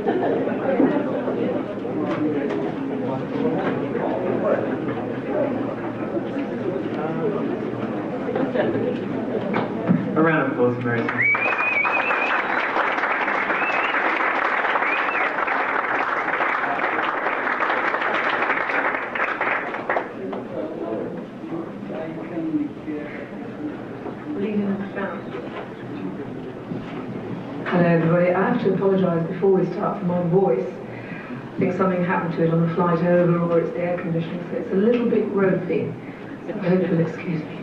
A round of applause for Mary Smith. Hello everybody, I have to apologise before we start for my voice. I think something happened to it on the flight over, or it's the air conditioning, so it's a little bit ropey. So I hope you'll excuse me.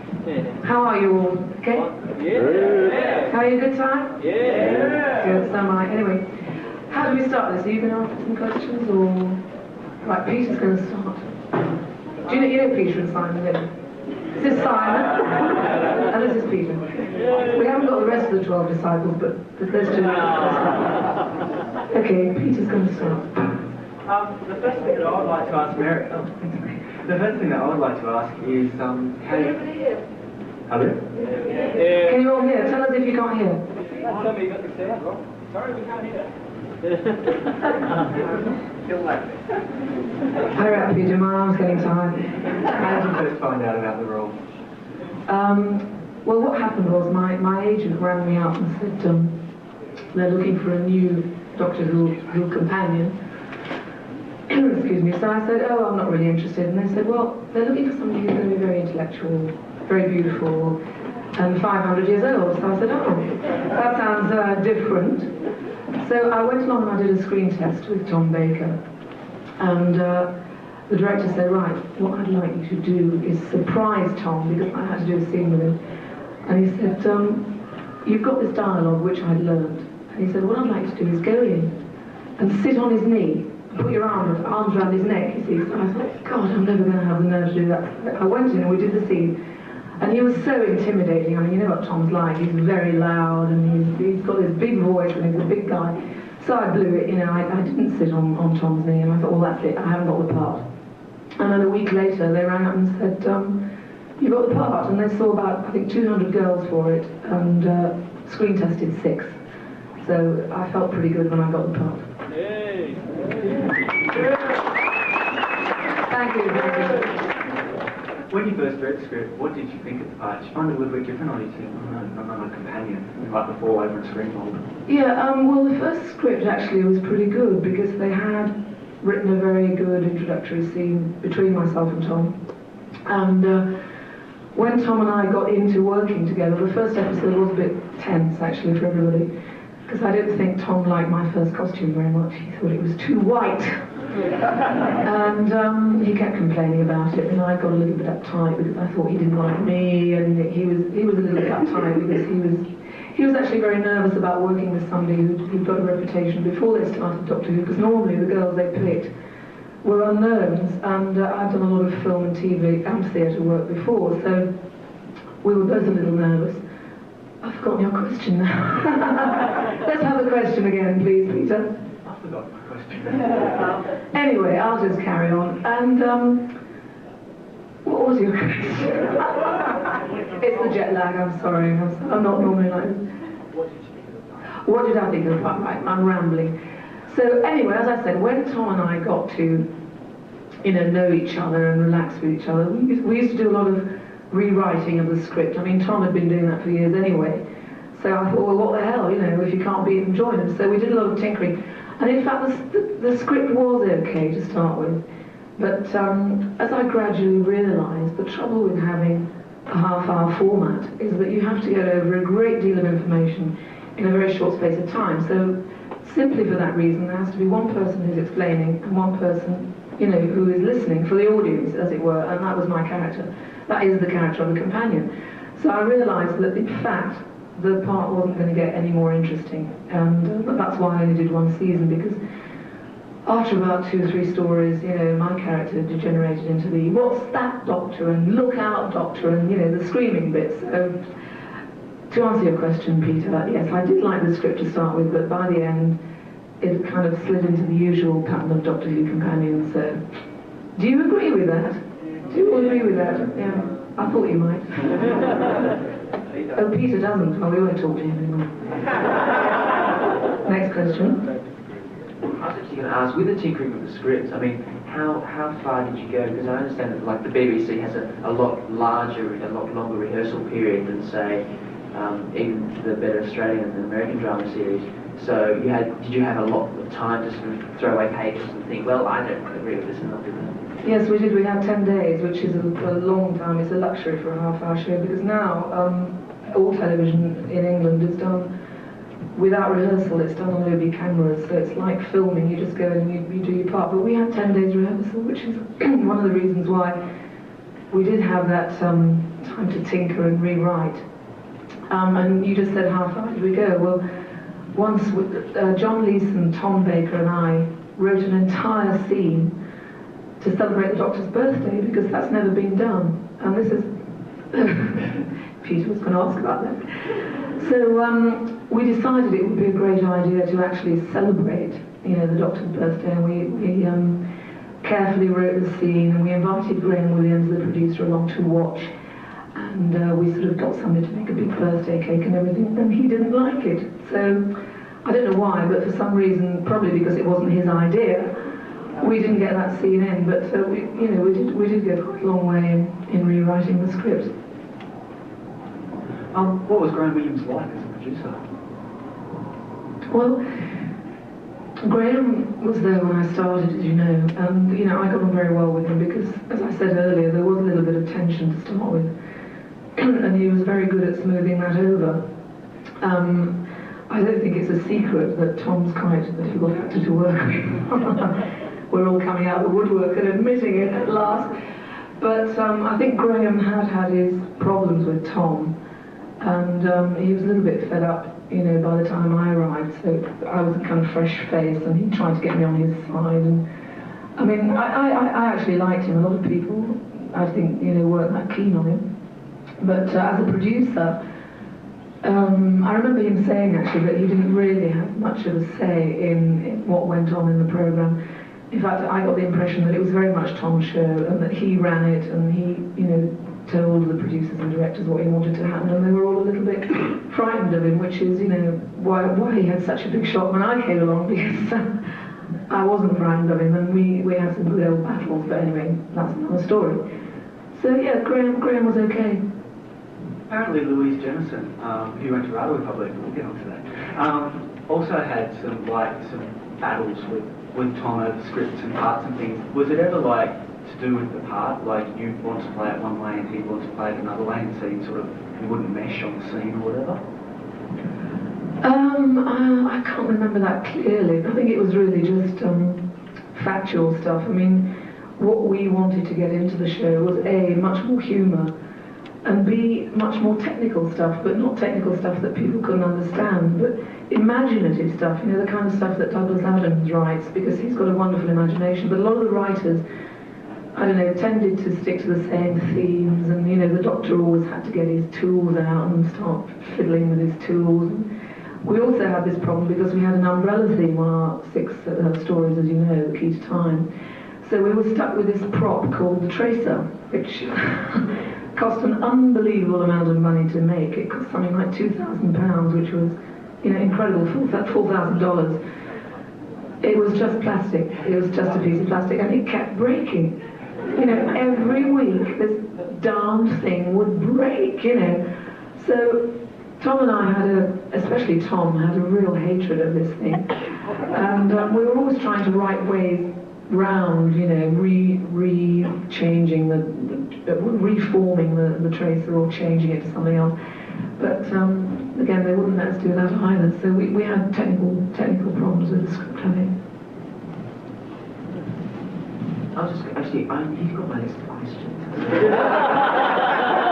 How are you all? Okay? Yeah! Having a good time? Yeah! Good, so am I. Anyway, how do we start this? Are you going to ask some questions, or... Right, Peter's going to start. Do you know Peter and Simon, don't you? This is Simon, and this is Peter. We haven't got the rest of the 12 disciples, but there's two. Okay, Peter's going to start. The first thing that I would like to ask Mary... The first thing that I would like to ask is, how you... Hello? Can you all hear? Tell us if you can't hear. Tell me you got the sound wrong. Sorry, we can't hear. Hurry up, Peter, my arm's getting tired. How did you first find out about the role? Well, what happened was my agent rang me up and said they're looking for a new Doctor Who companion. Excuse me. So I said, oh, I'm not really interested. And they said, well, they're looking for somebody who's going to be very intellectual, very beautiful, and 500 years old. So I said, oh, that sounds different. So I went along and I did a screen test with Tom Baker. And the director said, right, what I'd like you to do is surprise Tom, because I had to do a scene with him. And he said, you've got this dialogue which I'd learned. And he said, what I'd like to do is go in and sit on his knee, put your arms around his neck, you see. So I thought, God, I'm never going to have the nerve to do that. I went in and we did the scene. And he was so intimidating. I mean, you know what Tom's like. He's very loud and he's got this big voice and he's a big guy. So I blew it, you know. I didn't sit on Tom's knee and I thought, well, that's it. I haven't got the part. And then a week later, they rang up and said, you got the part. And they saw about, I think, 200 girls for it and screen tested 6. So I felt pretty good when I got the part. Yay! Thank you. When you first read the script, what did you think of the part? Did you find it a little bit different, or did you think, oh, no, I'm not a companion, like the fall over a screen mold? Yeah, well, the first script actually was pretty good because they had written a very good introductory scene between myself and Tom. And when Tom and I got into working together, the first episode was a bit tense actually for everybody, because I didn't think Tom liked my first costume very much. He thought it was too white. And he kept complaining about it, and I got a little bit uptight because I thought he didn't like me, and he was a little bit uptight because he was actually very nervous about working with somebody who'd got a reputation before they started Doctor Who, because normally the girls they picked were unknowns, and I'd done a lot of film and TV and theatre work before, so we were both a little nervous. I've forgotten your question now. Let's have the question again, please, Peter. I forgot my question. Anyway, I'll just carry on. And what was your question? It's the jet lag, I'm sorry. I'm not normally like this. What did you think of the part? What did I think of the part? Right, I'm rambling. So anyway, as I said, when Tom and I got to, know each other and relax with each other, we used to do a lot of rewriting of the script. I mean, Tom had been doing that for years anyway. So I thought, well, what the hell, if you can't beat him, join him. So we did a lot of tinkering. And in fact, the script was okay to start with. But as I gradually realised, the trouble with having a half-hour format is that you have to get over a great deal of information in a very short space of time. So simply for that reason, there has to be one person who's explaining and one person, who is listening for the audience, as it were, and that was my character. That is the character of the companion. So I realised that, in fact, the part wasn't going to get any more interesting, and that's why I only did one season, because after about 2 or 3 stories, my character degenerated into the "what's that, Doctor?" and "look out, Doctor," and the screaming bits. So, to answer your question, Peter, yes, I did like the script to start with, but by the end, it kind of slid into the usual pattern of Doctor Who companions. So, do you agree with that? Do you all agree with that? Yeah, I thought you might. Oh, Peter doesn't. Well, we won't talk to him anymore. Next question. I was actually going to ask, with the tinkering of the script, I mean, how far did you go? Because I understand that like the BBC has a lot larger, a lot longer rehearsal period than say even the better Australian and American drama series. So did you have a lot of time to sort of throw away pages and think, well, I don't agree with this and I'll do that? Yes, we did. We had 10 days, which is a long time. It's a luxury for a half-hour show, because now all television in England is done without rehearsal. It's done on OB cameras, so it's like filming. You just go and you do your part. But we had 10 days rehearsal, which is one of the reasons why we did have that time to tinker and rewrite. And you just said, how far did we go? Well, once John Leeson, Tom Baker and I wrote an entire scene to celebrate the Doctor's birthday, because that's never been done. And this is... Peter was going to ask about that. So we decided it would be a great idea to actually celebrate, you know, the Doctor's birthday, and we carefully wrote the scene, and we invited Graham Williams, the producer, along to watch, and we sort of got somebody to make a big birthday cake and everything, and he didn't like it. So I don't know why, but for some reason, probably because it wasn't his idea, we didn't get that scene in. But we did go quite a long way in rewriting the script. What was Graham Williams like as a producer? Well, Graham was there when I started, as you know, and I got on very well with him because, as I said earlier, there was a little bit of tension to start with, and he was very good at smoothing that over. I don't think it's a secret that Tom's quite a difficult actor to work with. We're all coming out of the woodwork and admitting it at last. But I think Graham had his problems with Tom, and he was a little bit fed up, by the time I arrived. So I was a kind of fresh face, and he tried to get me on his side. And I mean, I actually liked him. A lot of people, I think, weren't that keen on him. But as a producer, I remember him saying actually that he didn't really have much of a say in what went on in the programme. In fact, I got the impression that it was very much Tom's show, and that he ran it, and he, told the producers and directors what he wanted to happen, and they were all a little bit frightened of him, which is, why he had such a big shock when I came along, because I wasn't frightened of him, and we had some good old battles, but anyway, that's another story. So yeah, Graham was okay. Apparently Louise Jemison, who went to Radio Republic, we'll get onto that, also had some battles with Tom over scripts and parts and things. Was it ever to do with the part, you want to play it one way and he wants to play it another way, and so you wouldn't mesh on the scene or whatever? I can't remember that clearly. I think it was really just factual stuff. I mean, what we wanted to get into the show was A, much more humour, and B, much more technical stuff, but not technical stuff that people couldn't understand, but imaginative stuff, the kind of stuff that Douglas Adams writes, because he's got a wonderful imagination. But a lot of the writers, I don't know, tended to stick to the same themes, and the Doctor always had to get his tools out and start fiddling with his tools. We also had this problem because we had an umbrella theme on our 6 stories, as you know, The Key to Time. So we were stuck with this prop called the Tracer, which cost an unbelievable amount of money to make. It cost something like £2,000, which was, incredible, $4,000. It was just plastic. It was just a piece of plastic, and it kept breaking. Every week this darned thing would break, So Tom and I especially Tom, had a real hatred of this thing. And we were always trying to write ways round, changing reforming the tracer or changing it to something else. But again, they wouldn't let us do that either. So we had technical problems with the script, I think. I was just actually, you've got my list of questions.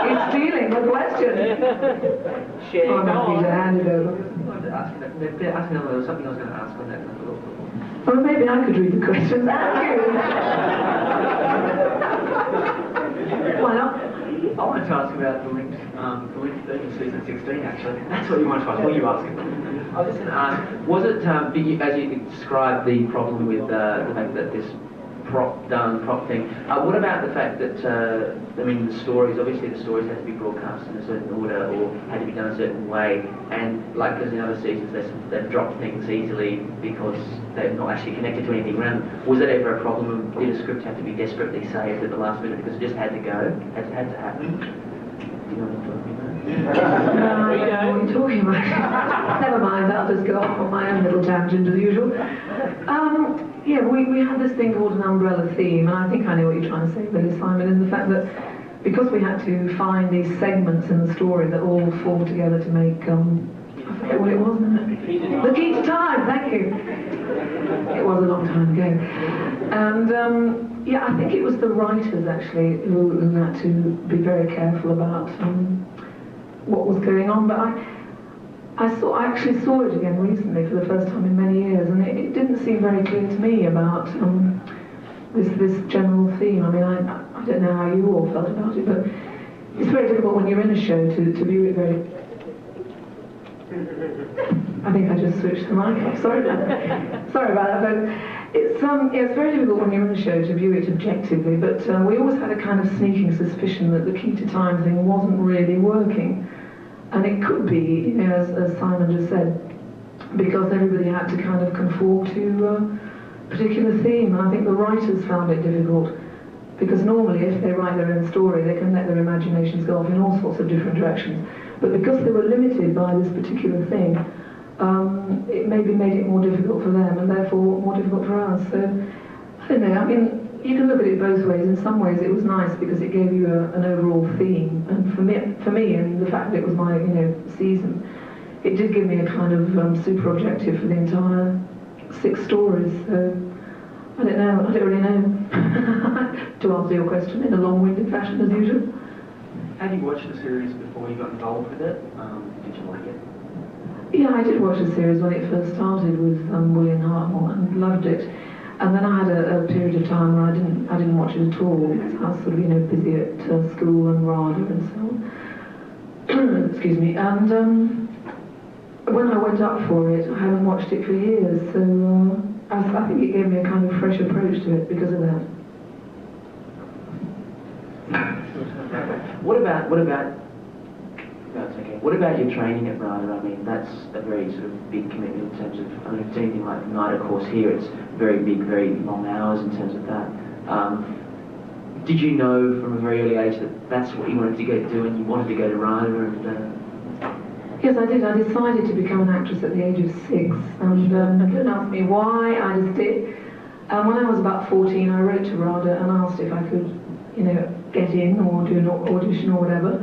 He's stealing the question. I'm happy to hand it over. Ask another. There was something I was going to ask on that. Well, maybe I could read the questions. Why not? I wanted to ask about the link thing in season 16, actually. That's what you want to ask. What are you asking? I was just going to ask, was it, as you described the problem with the fact that this prop thing. What about the fact that, I mean, the stories had to be broadcast in a certain order or had to be done a certain way, and like as in other seasons, they've dropped things easily because they're not actually connected to anything around them. Was that ever a problem? Did a script have to be desperately saved at the last minute because it just had to go, had to happen? Do you know what I'm talking about? I don't know what you're talking about. Never mind, I'll just go off on my own little tangent as usual. Yeah, we had this thing called an umbrella theme, and I think I know what you're trying to say, really, Simon, is the fact that because we had to find these segments in the story that all formed together to make, I forget what it was now. The Key to Time, thank you. It was a long time ago. And yeah, I think it was the writers actually who had to be very careful about what was going on, but I actually saw it again recently for the first time in many years, and it didn't seem very clear to me about this general theme. I mean, I don't know how you all felt about it, but it's very difficult when you're in a show to view it very... I think I just switched the mic off. Sorry about that. Sorry about that, but it's very difficult when you're in a show to view it objectively, but we always had a kind of sneaking suspicion that the Key to Time thing wasn't really working. And it could be, you know, as Simon just said, because everybody had to kind of conform to a particular theme. And I think the writers found it difficult, because normally if they write their own story, they can let their imaginations go off in all sorts of different directions. But because they were limited by this particular thing, it maybe made it more difficult for them, and therefore more difficult for us. So, I don't know, I mean, you can look at it both ways. In some ways it was nice because it gave you an overall theme, and for me, and the fact that it was my, you know, season, it did give me a kind of super objective for the entire 6 stories. So I don't know, I don't really know to answer your question in a long-winded fashion as usual. Had you watched the series before you got involved with it? Did you like it? Yeah, I did watch the series when it first started with William Hartnell and loved it. And then I had a period of time where I didn't watch it at all because I was sort of, you know, busy at school and RADA and so on. Excuse me. And when I went up for it, I haven't watched it for years, so I think it gave me a kind of fresh approach to it because of that. What about your training at RADA? I mean, that's a very sort of big commitment in terms of, I mean, if it's anything like the NIDA course here, it's very big, very long hours in terms of that. Did you know from a very early age that that's what you wanted to go do and you wanted to go to RADA? And, Yes, I did. I decided to become an actress at the age of 6, and don't ask me why, I just did. And when I was about 14, I wrote to RADA and asked if I could, you know, get in or do an audition or whatever.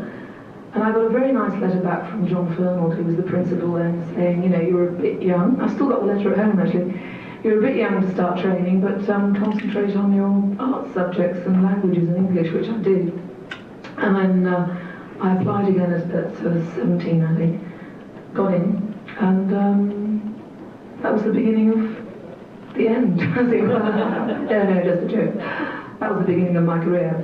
And I got a very nice letter back from John Fernald, who was the principal then, saying, you know, you're a bit young. I've still got the letter at home, actually. You're a bit young to start training, but concentrate on your art subjects and languages and English, which I did. And then I applied again at 17, I think. Got in, and that was the beginning of the end, as it were. No, just a joke. That was the beginning of my career.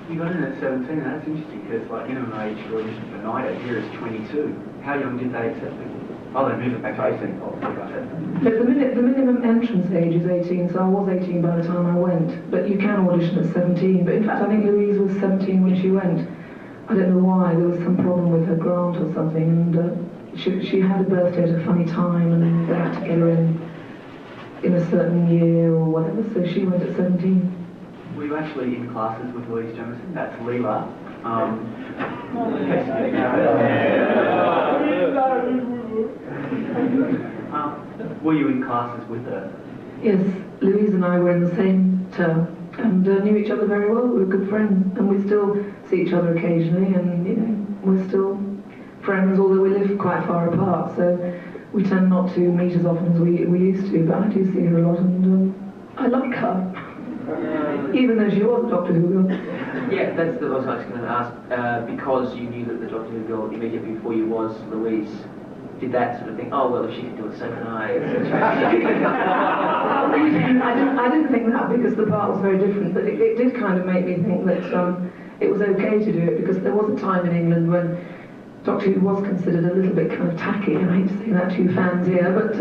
You got in at 17, that's interesting, because like minimum age for audition for NIDA here is 22. How young did they accept people? Oh, they moved it back to 18, obviously. The minimum entrance age is 18, so I was 18 by the time I went, but you can audition at 17. But in fact, I think Louise was 17 when she went. I don't know why, there was some problem with her grant or something, and she had a birthday at a funny time, and they had to get her in a certain year or whatever, so she went at 17. Were you actually in classes with Louise Jamison? That's Leela. Were you in classes with her? Yes, Louise and I were in the same term and knew each other very well. We were good friends, and we still see each other occasionally, and you know, we're still friends, although we live quite far apart, so we tend not to meet as often as we used to, but I do see her a lot, and I like her. Even though she was a Doctor Who girl. yeah, that's what I was going to ask. Because you knew that the Doctor Who girl immediately before you was Louise, did that sort of think, oh well, if she can do it, so can I? I didn't think that because the part was very different, but it did kind of make me think that it was okay to do it, because there was a time in England when Doctor Who was considered a little bit kind of tacky. I hate to say that to you fans here, but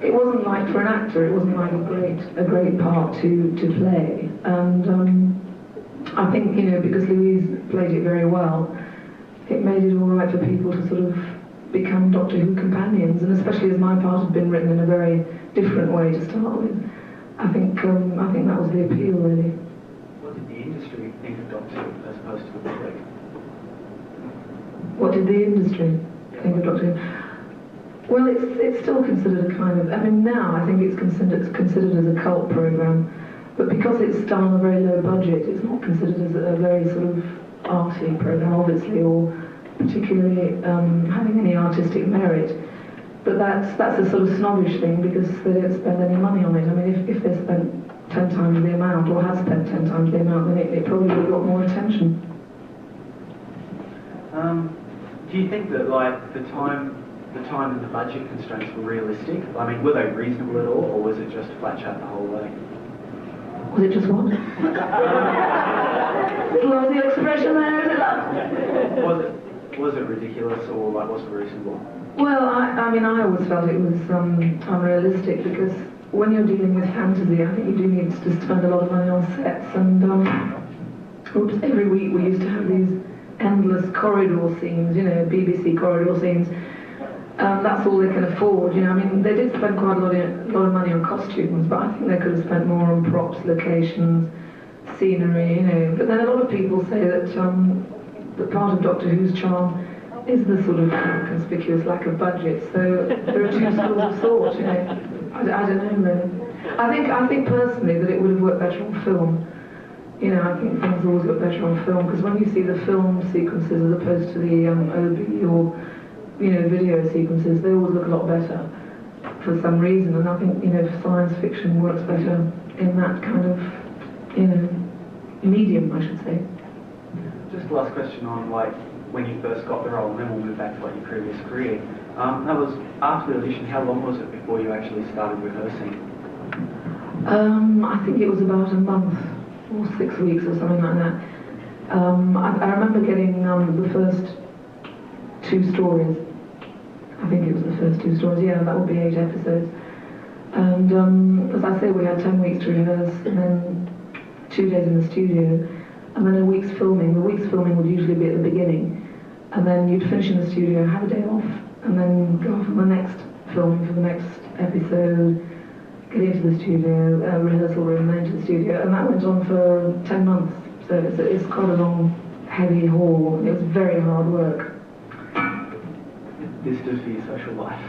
it wasn't like for an actor, it wasn't like a great part to play. And I think, you know, because Louise played it very well, it made it all right for people to sort of become Doctor Who companions, and especially as my part had been written in a very different way to start with. I think that was the appeal, really. What did the industry think of Doctor Who as opposed to the public? What did the industry think of Doctor Who? Well, it's still considered a kind of, I mean, now I think it's considered as a cult program, but because it's done on a very low budget, it's not considered as a very sort of arty program, obviously, or particularly having any artistic merit. But that's a sort of snobbish thing because they don't spend any money on it. I mean, if they spent 10 times the amount, or has spent 10 times the amount, then it probably would have got more attention. Do you think that, like, the time and the budget constraints were realistic? I mean, were they reasonable at all, or was it just flat chat the whole way? Was it just what? Love the expression there, is it love? Was it ridiculous, or like was it reasonable? Well, I mean, I always felt it was unrealistic because when you're dealing with fantasy, I think you do need to spend a lot of money on sets, and every week we used to have these endless corridor scenes, you know, BBC corridor scenes. That's all they can afford, you know. I mean, they did spend quite a lot of money on costumes, but I think they could have spent more on props, locations, scenery, you know. But then a lot of people say that the part of Doctor Who's charm is the sort of conspicuous lack of budget. So there are two schools of thought, you know. I don't know, really. I think personally that it would have worked better on film. You know, I think things always look better on film because when you see the film sequences as opposed to the OB or, you know, video sequences, they always look a lot better for some reason. And I think, you know, science fiction works better in that kind of, you know, medium, I should say. Just last question on, like, when you first got the role, and then we'll move back to, like, your previous career. That was after the audition. How long was it before you actually started rehearsing? I think it was about a month or 6 weeks or something like that. I remember getting the first 2 stories. I think it was the first 2 stories. Yeah, that would be 8 episodes. And as I say, we had 10 weeks to rehearse, and then 2 days in the studio, and then a week's filming. The week's filming would usually be at the beginning, and then you'd finish in the studio, have a day off, and then go off on the next filming for the next episode, get into the studio, rehearsal room, then into the studio, and that went on for 10 months. So it's quite a long, heavy haul. It was very hard work. This does for your social life?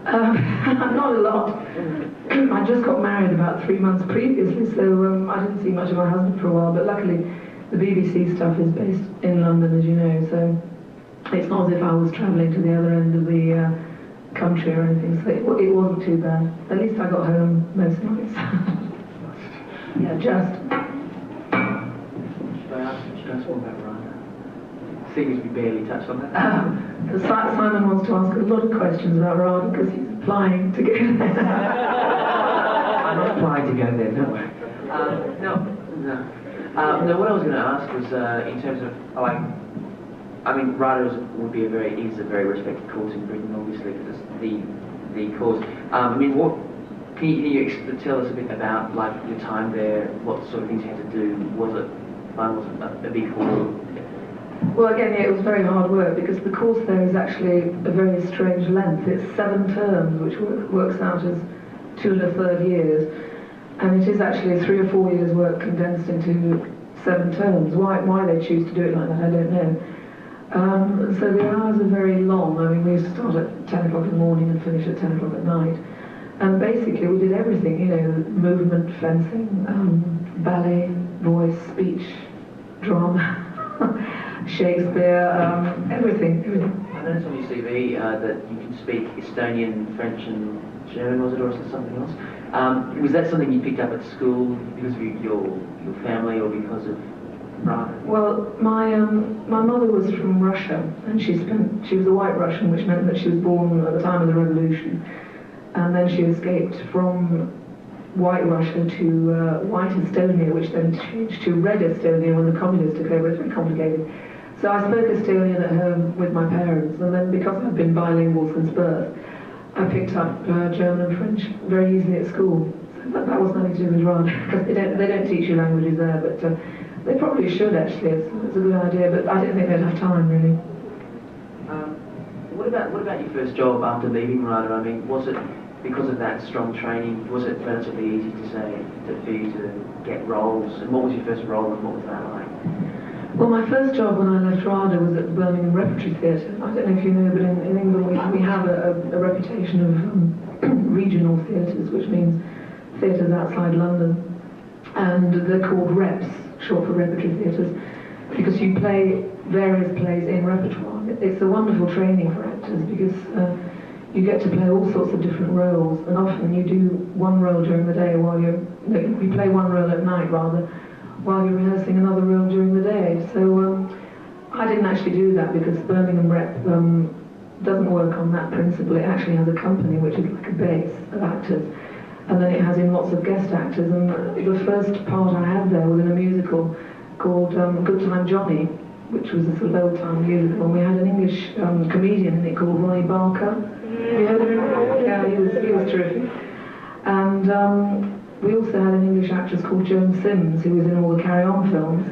Not a lot. I just got married about 3 months previously, so I didn't see much of my husband for a while, but luckily the BBC stuff is based in London, as you know, so it's not as if I was travelling to the other end of the country or anything, so it wasn't too bad. At least I got home most nights. Yeah, just. Should I ask one about Rhonda? Seeing as we barely touched on that. Simon wants to ask a lot of questions about Rada because he's applying to go there. I'm not applying to go there, no. No, what I was going to ask was in terms of, like, I mean, Rada is a very respected course in Britain, obviously, because it's the course. I mean, what can you tell us a bit about, like, your time there? What sort of things you had to do? Was it fun? Was it a big haul? Well, again, yeah, it was very hard work because the course there is actually a very strange length. It's 7 terms, which works out as 2 1/3 years, and it is actually 3 or 4 years' work condensed into 7 terms. Why they choose to do it like that, I don't know. So the hours are very long. I mean, we used to start at 10 o'clock in the morning and finish at 10 o'clock at night. And basically, we did everything, you know, movement, fencing, ballet, voice, speech, drama. Shakespeare, everything. I noticed on your CV that you can speak Estonian, French and German, was it, or was it something else? Was that something you picked up at school because of your family or because of Rada? Well, my mother was from Russia, and she was a white Russian, which meant that she was born at the time of the revolution, and then she escaped from white Russia to white Estonia, which then changed to red Estonia when the communists took over. It's very complicated. So I spoke Estonian at home with my parents, and then because I've been bilingual since birth, I picked up German and French very easily at school. So that was nothing to do with RADA, because they don't teach you languages there, but they probably should actually. It's a good idea, but I didn't think they'd have time really. What about your first job after leaving RADA? I mean, was it because of that strong training? Was it relatively easy for you to get roles? And what was your first role, and what was that like? Well, my first job when I left RADA was at the Birmingham Repertory Theatre. I don't know if you know, but in England we have a reputation of regional theatres, which means theatres outside London. And they're called reps, short for repertory theatres, because you play various plays in repertoire. It's a wonderful training for actors because you get to play all sorts of different roles, and often you do one role during the day while you play one role at night rather, while you're rehearsing another role during the day. So I didn't actually do that because Birmingham Rep doesn't work on that principle. It actually has a company which is like a base of actors, and then it has in lots of guest actors. And the first part I had there was in a musical called Good Time Johnny, which was a sort of old-time musical, and we had an English comedian in it called Ronnie Barker. Have you heard of him? Yeah, he was terrific. And we also had an English actress called Joan Sims, who was in all the Carry On films.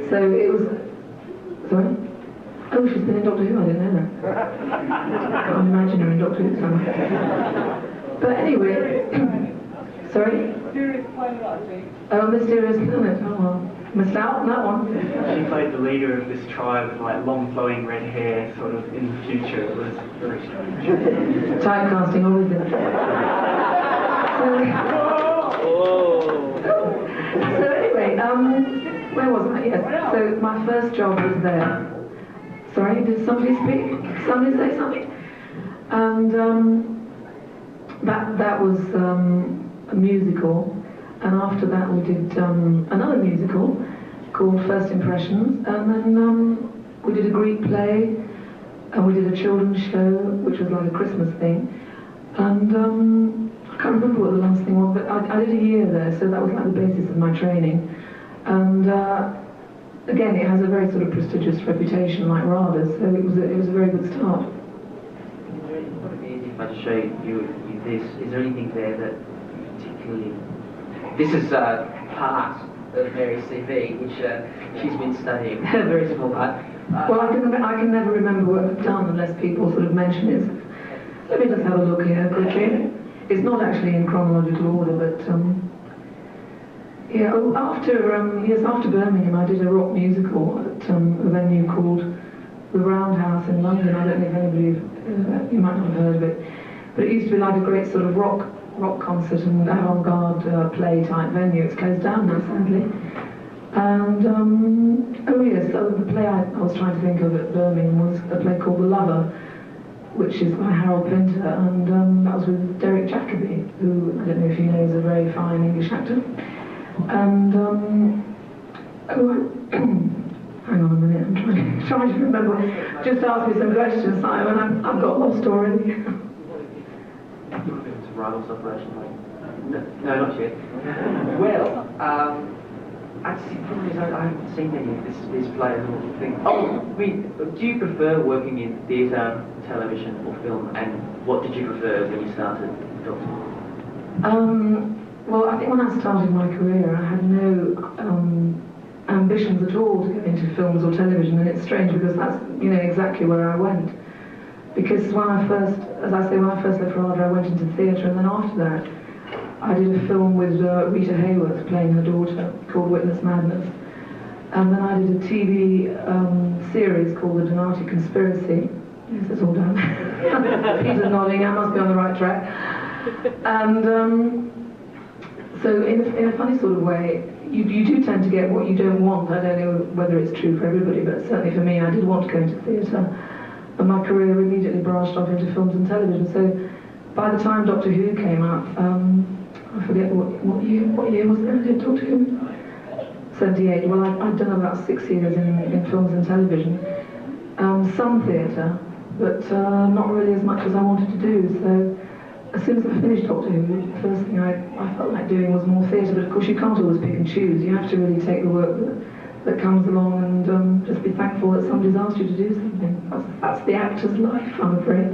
So it was... Sorry? Oh, she's been in Doctor Who, I didn't know that. I imagine her in Doctor Who somewhere. But anyway... Sorry? Mysterious Planet, I think. Oh, Mysterious Planet, oh well. Missed out on that one. She played the leader of this tribe with like long flowing red hair, sort of in the future. It was very strange. Typecasting always did. So anyway, where was I? Yes. So my first job was there. Sorry, did somebody speak? Somebody say something? And that was a musical. And after that we did another musical called First Impressions, and then we did a Greek play, and we did a children's show, which was like a Christmas thing, and I can't remember what the last thing was, but I did a year there, so that was like the basis of my training. And again, it has a very sort of prestigious reputation like RADA, so it was a very good start. Would it be easy if I just show you this? Is there anything there that particularly... This is part of Mary's CV, which she's been studying. A very small part. Well, I can never remember what I've done unless people sort of mention it. Let me just have a look here quickly. It's not actually in chronological order, but yeah. Oh, after Birmingham, I did a rock musical at a venue called the Roundhouse in London. I don't know if anybody, you might not have heard of it, but it used to be like a great sort of rock concert and avant-garde play type venue. It's closed down now, sadly. And oh yes, so the play I was trying to think of at Birmingham was a play called The Lover, which is by Harold Pinter, and that was with Derek Jacobi, who I don't know if you know is a very fine English actor. And hang on a minute, I'm trying to remember. Just ask me some questions, Simon. I've got lost already. Rivals operation, like no, not yet. Well, actually, the problem is I haven't seen any of these plays or things. Oh, I mean, do you prefer working in theatre, television, or film? And what did you prefer when you started, Doctor? Well, I think when I started my career, I had no ambitions at all to go into films or television, and it's strange because that's exactly where I went. Because when I first left RADA, I went into theatre, and then after that, I did a film with Rita Hayworth playing her daughter called Witness Madness. And then I did a TV series called The Donati Conspiracy. Yes, it's all done. Peter's nodding, I must be on the right track. And so in a funny sort of way, you do tend to get what you don't want. I don't know whether it's true for everybody, but certainly for me, I did want to go into theatre. And my career immediately branched off into films and television. So by the time Doctor Who came out, I forget what year was it I did Doctor Who? 78. Well, I'd done about 6 years in films and television. Some theatre, but not really as much as I wanted to do. So as soon as I finished Doctor Who, the first thing I felt like doing was more theatre. But of course you can't always pick and choose. You have to really take the work that comes along and just be thankful that somebody's asked you to do something. That's the actor's life, I'm afraid.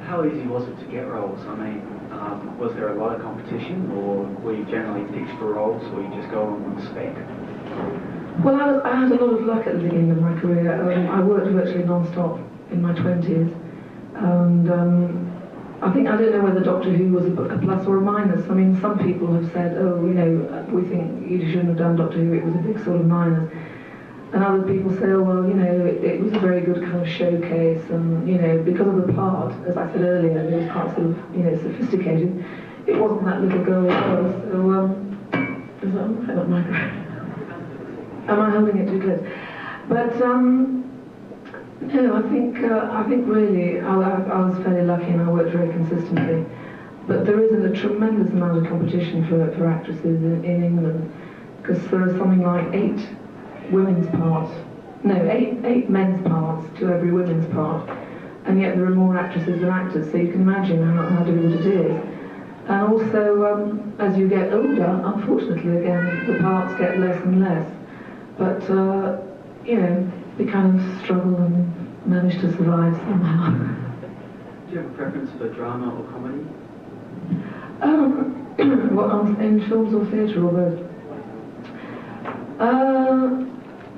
how easy was it to get roles? I mean, was there a lot of competition, or were you generally picked for roles, or you just go on spec? Well, I had a lot of luck at the beginning of my career. I worked virtually non-stop in my 20s, and I don't know whether Doctor Who was a plus or a minus. I mean, some people have said, oh, you know, we think you shouldn't have done Doctor Who, it was a big sort of minus. And other people say, oh, well, you know, it was a very good kind of showcase, and, you know, because of the part, as I said earlier, it was quite sort of, you know, sophisticated. It wasn't that little girl was, so, is that on? Hang on, microphone. Am I holding it too close? But, no, I think really, I was fairly lucky and I worked very consistently. But there isn't a tremendous amount of competition for actresses in England, because there are something like 8 women's parts, no, eight men's parts to every women's part, and yet there are more actresses than actors, so you can imagine how difficult it is. And also, as you get older, unfortunately again, the parts get less and less. But, you know, we kind of struggle and manage to survive somehow. Do you have a preference for drama or comedy? What, in films or theatre or both?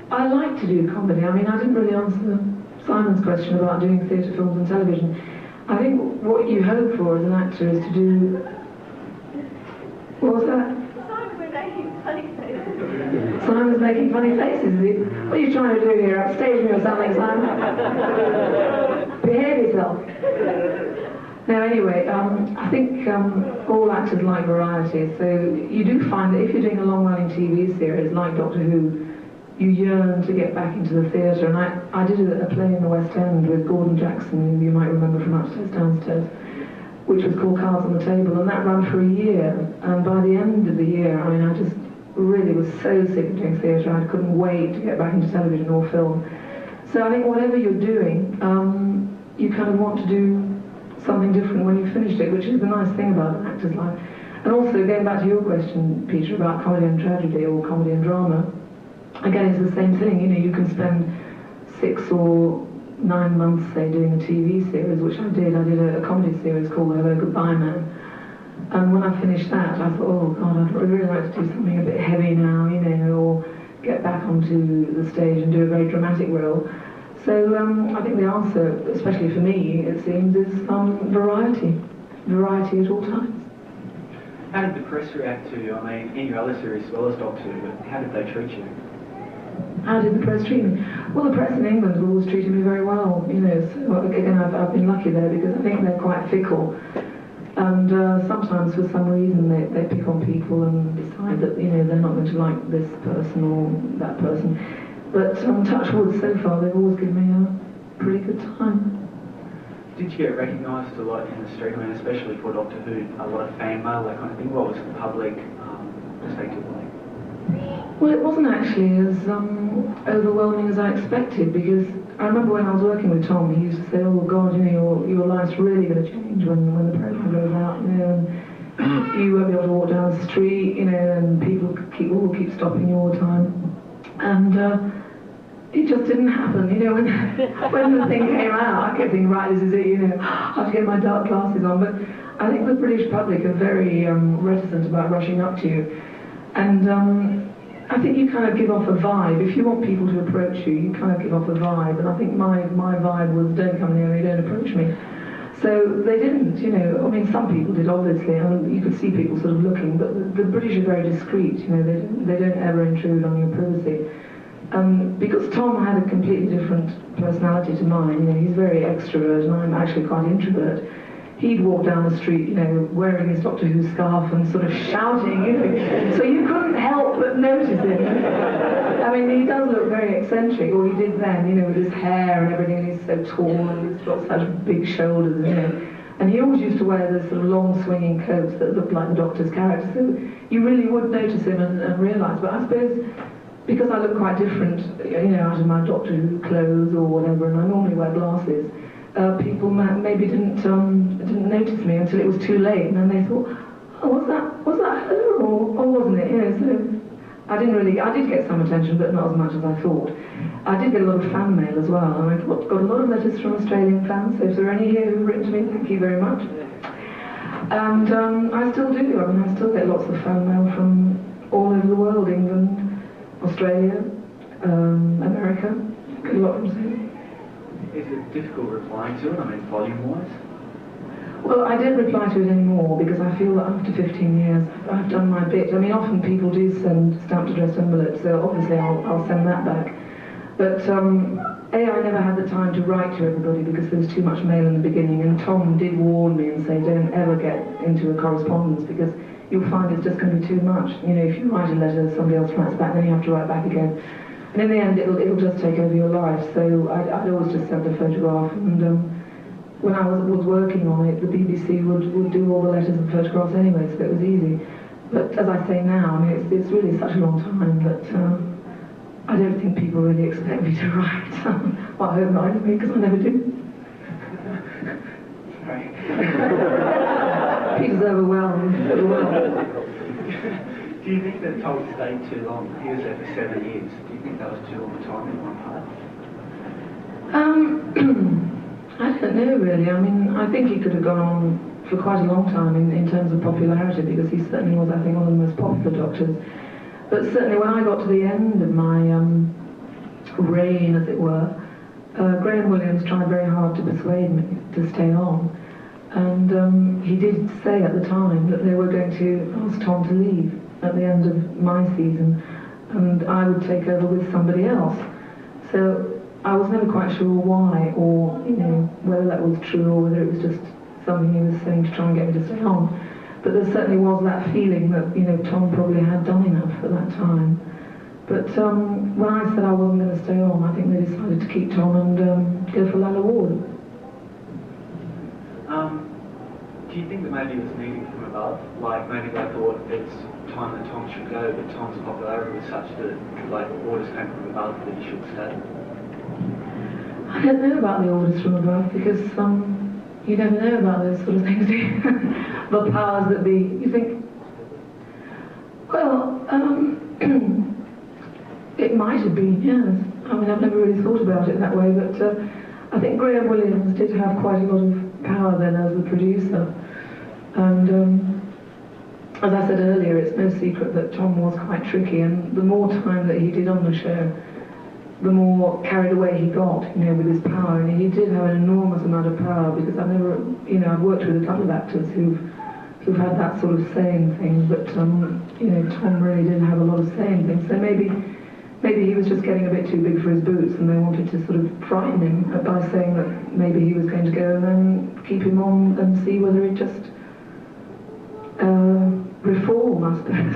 I like to do comedy. I mean, I didn't really answer Simon's question about doing theatre, films and television. I think what you hope for as an actor is to do... What was that? Simon was making funny faces. Simon's making funny faces, is he? What are you trying to do here? Upstage me or something, Simon? Behave yourself. No, anyway, I think all actors like variety, so you do find that if you're doing a long-running TV series like Doctor Who, you yearn to get back into the theatre, and I did a play in the West End with Gordon Jackson, who you might remember from Upstairs Downstairs, which was called Cards on the Table, and that ran for a year, and by the end of the year, I mean, I just really was so sick of doing theatre, I couldn't wait to get back into television or film. So I think whatever you're doing, you kind of want to do something different when you've finished it, which is the nice thing about an actor's life. And also, going back to your question, Peter, about comedy and tragedy or comedy and drama, again, it's the same thing. You know, you can spend 6 or 9 months, say, doing a TV series, which I did. I did a comedy series called Hello, Goodbye Man. And when I finished that, I thought, oh God, I'd really like to do something a bit heavy now, you know, or get back onto the stage and do a very dramatic role. So I think the answer, especially for me, it seems, is variety. Variety at all times. How did the press react to you? I mean, in your other series as well as Doctor Who, but how did they treat you? How did the press treat me? Well, the press in England have always treated me very well, you know, so again, I've been lucky there because I think they're quite fickle. And sometimes for some reason they pick on people and decide that, you know, they're not going to like this person or that person. But touch wood, so far they've always given me a pretty good time. Did you get recognised a lot in the street? I mean, especially for Doctor Who, a lot of fan mail, that kind of thing. What was the public perspective like? Well, it wasn't actually as overwhelming as I expected, because I remember when I was working with Tom, he used to say, oh God, you know, your life's really going to change when the programme goes out, you know, and you won't be able to walk down the street, you know, and people will keep stopping you all the time. And it just didn't happen, you know, when the thing came out, I kept thinking, right, this is it, you know, I have to get my dark glasses on. But I think the British public are very reticent about rushing up to you. And I think you kind of give off a vibe. If you want people to approach you, you kind of give off a vibe. And I think my vibe was, don't come near me, don't approach me. So they didn't, you know, I mean, some people did, obviously, and you could see people sort of looking, but the British are very discreet, you know, they don't ever intrude on your privacy. Because Tom had a completely different personality to mine, you know, he's very extrovert and I'm actually quite introvert. He'd walk down the street, you know, wearing his Doctor Who scarf and sort of shouting, you know, so you couldn't help but notice him. I mean, he does look very eccentric, or he did then, you know, with his hair and everything, and he's so tall and he's got such big shoulders, you know. And he always used to wear those sort of long swinging coats that looked like the Doctor's character, so you really would notice him and realise. But I suppose, because I look quite different, you know, out of my Doctor Who clothes or whatever, and I normally wear glasses, people maybe didn't notice me until it was too late, and then they thought, oh, was that her, or wasn't it? You know, so I did get some attention, but not as much as I thought. I did get a lot of fan mail as well, and I got a lot of letters from Australian fans, so if there are any here who've written to me, thank you very much. And I still do, I mean, I still get lots of fan mail from all over the world, England, Australia, America, get a lot from Australia. Is it difficult replying to it, I mean, volume-wise? Well, I don't reply to it anymore because I feel that after 15 years I've done my bit. I mean, often people do send stamped addressed envelopes, so obviously I'll send that back. But I never had the time to write to everybody because there was too much mail in the beginning, and Tom did warn me and say don't ever get into a correspondence because you'll find it's just going to be too much. You know, if you write a letter, somebody else writes back, then you have to write back again. And in the end, it'll just take over your life. So I'd always just send a photograph, and when I was working on it, the BBC would do all the letters and photographs anyway, so it was easy. But as I say now, I mean, it's really such a long time that I don't think people really expect me to write. Well, I hope not, anyway, because I never do. Sorry. Peter's overwhelmed. Do you think that Tom stayed too long? He was there for 7 years. Do you think that was too long a time in one part? I don't know really. I mean, I think he could have gone on for quite a long time in terms of popularity because he certainly was, I think, one of the most popular doctors. But certainly when I got to the end of my reign, as it were, Graham Williams tried very hard to persuade me to stay on. And he did say at the time that they were going to ask Tom to leave at the end of my season, and I would take over with somebody else. So I was never quite sure why, or whether that was true or whether it was just something he was saying to try and get me to stay on. But there certainly was that feeling that Tom probably had done enough at that time. But when I said I wasn't going to stay on, I think they decided to keep Tom and go for Lalla Ward. Do you think that maybe it was needed from above? Like maybe they thought it's time that Tom should go, but Tom's popularity was such that like orders came from above that he should stay? I don't know about the orders from above because you never know about those sort of things, do you? The powers that be. You think, well, it might have been, yes. I mean, I've never really thought about it that way, but I think Graham Williams did have quite a lot of power then as the producer. And as I said earlier, it's no secret that Tom was quite tricky, and the more time that he did on the show, the more carried away he got, with his power. And he did have an enormous amount of power because I've worked with a couple of actors who've had that sort of saying thing, but Tom really did have a lot of saying things. So maybe he was just getting a bit too big for his boots, and they wanted to sort of frighten him by saying that maybe he was going to go and then keep him on and see whether he'd just reform, I suppose.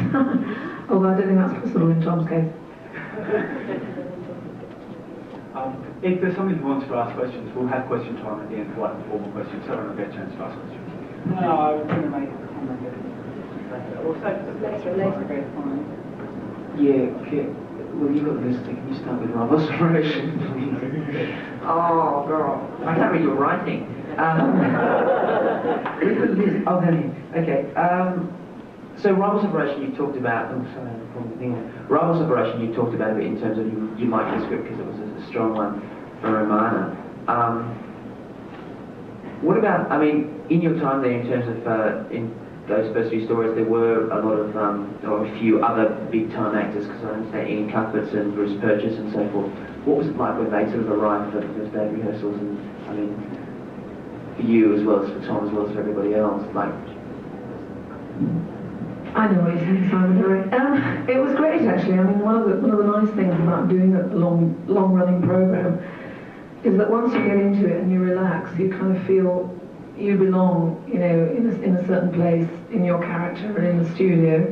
Although I don't think that's possible in Tom's case. If there's somebody who wants to ask questions, we'll have question time at the end for like formal questions, so I don't get a chance to ask questions. No, I was going to make a comment. Later. Yeah, well, you've got this thing. Can you start with Robert's operation, please? Oh, girl. I can't read your writing. Read the list. Oh, there you go. Okay. So Robert's operation you talked about. Oh, sorry, I'm probably thinking. Robert's operation you talked about a bit in terms of you liked the script because it was a strong one for Romana. What about? I mean, in your time there, in terms of in those first few stories, there were a lot of, or a few other big-time actors, because I understand Ian Cuthbert's and Bruce Purchase and so forth. What was it like when they sort of arrived for the first day of rehearsals, and, I mean, for you as well as for Tom, as well as for everybody else, like... I know what you're saying, Simon, right? It was great, actually. I mean, one of the nice things about doing a long-running program is that once you get into it and you relax, you kind of feel you belong, in a certain place in your character and in the studio.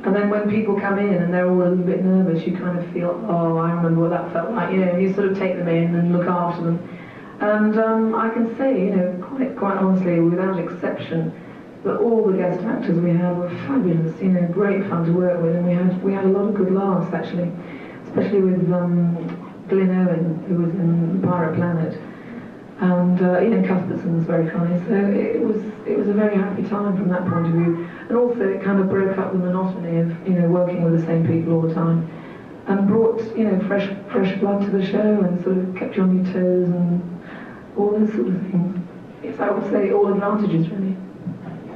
And then when people come in and they're all a little bit nervous, you kind of feel, oh, I remember what that felt like. You sort of take them in and look after them. And I can say, quite honestly, without exception, that all the guest actors we had were fabulous. Great fun to work with, and we had a lot of good laughs actually, especially with Glyn Owen, who was in Pirate Planet. And Ian Cuthbertson was very funny, so it was a very happy time from that point of view. And also it kind of broke up the monotony of working with the same people all the time, and brought fresh blood to the show, and sort of kept you on your toes and all those sort of things. Yes, I would say all advantages really.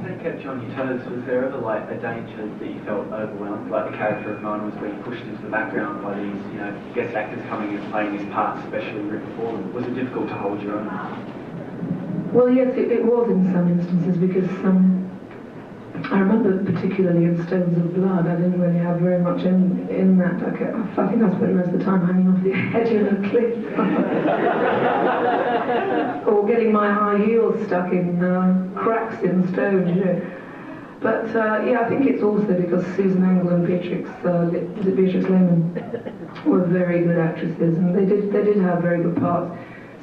They kept you on your toes. Was there ever like a danger that you felt overwhelmed? Like the character of mine was being pushed into the background by these, guest actors coming and playing these parts specially written for them. Was it difficult to hold your own? Well, yes, it was in some instances, because I remember particularly in Stones of Blood, I didn't really have very much in that. I think I spent the rest of the time hanging off the edge of a cliff. Or getting my high heels stuck in cracks in stone, But I think it's also because Susan Engel and Beatrix Lehman were very good actresses, and they did have very good parts.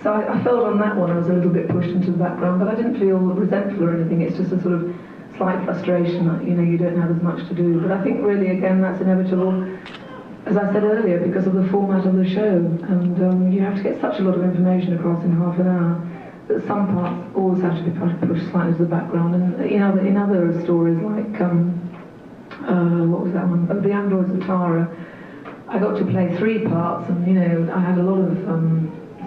So I felt on that one I was a little bit pushed into the background, but I didn't feel resentful or anything. It's just a sort of slight frustration that you don't have as much to do. But I think really again that's inevitable, as I said earlier, because of the format of the show, and you have to get such a lot of information across in half an hour that some parts always have to be pushed slightly to the background. And in other stories like what was that one? Oh, The Androids of Tara, I got to play 3 parts, and I had a lot of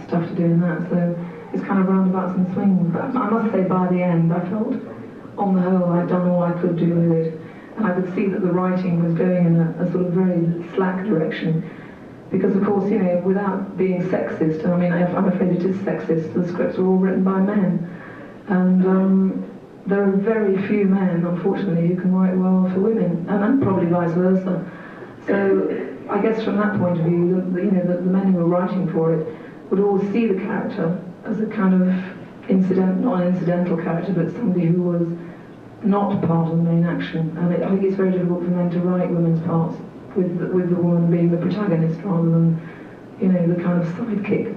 stuff to do in that, so it's kind of roundabouts and swings. But I must say by the end I felt on the whole I'd done all I could do with it, and I could see that the writing was going in a sort of very slack direction, because of course without being sexist, I mean I'm afraid it is sexist, the scripts are all written by men, and there are very few men unfortunately who can write well for women, and probably vice versa. So I guess from that point of view the men who were writing for it would always see the character as a kind of non-incidental character, but somebody who was not part of the main action. And I think it's very difficult for men to write women's parts with the woman being the protagonist rather than, the kind of sidekick.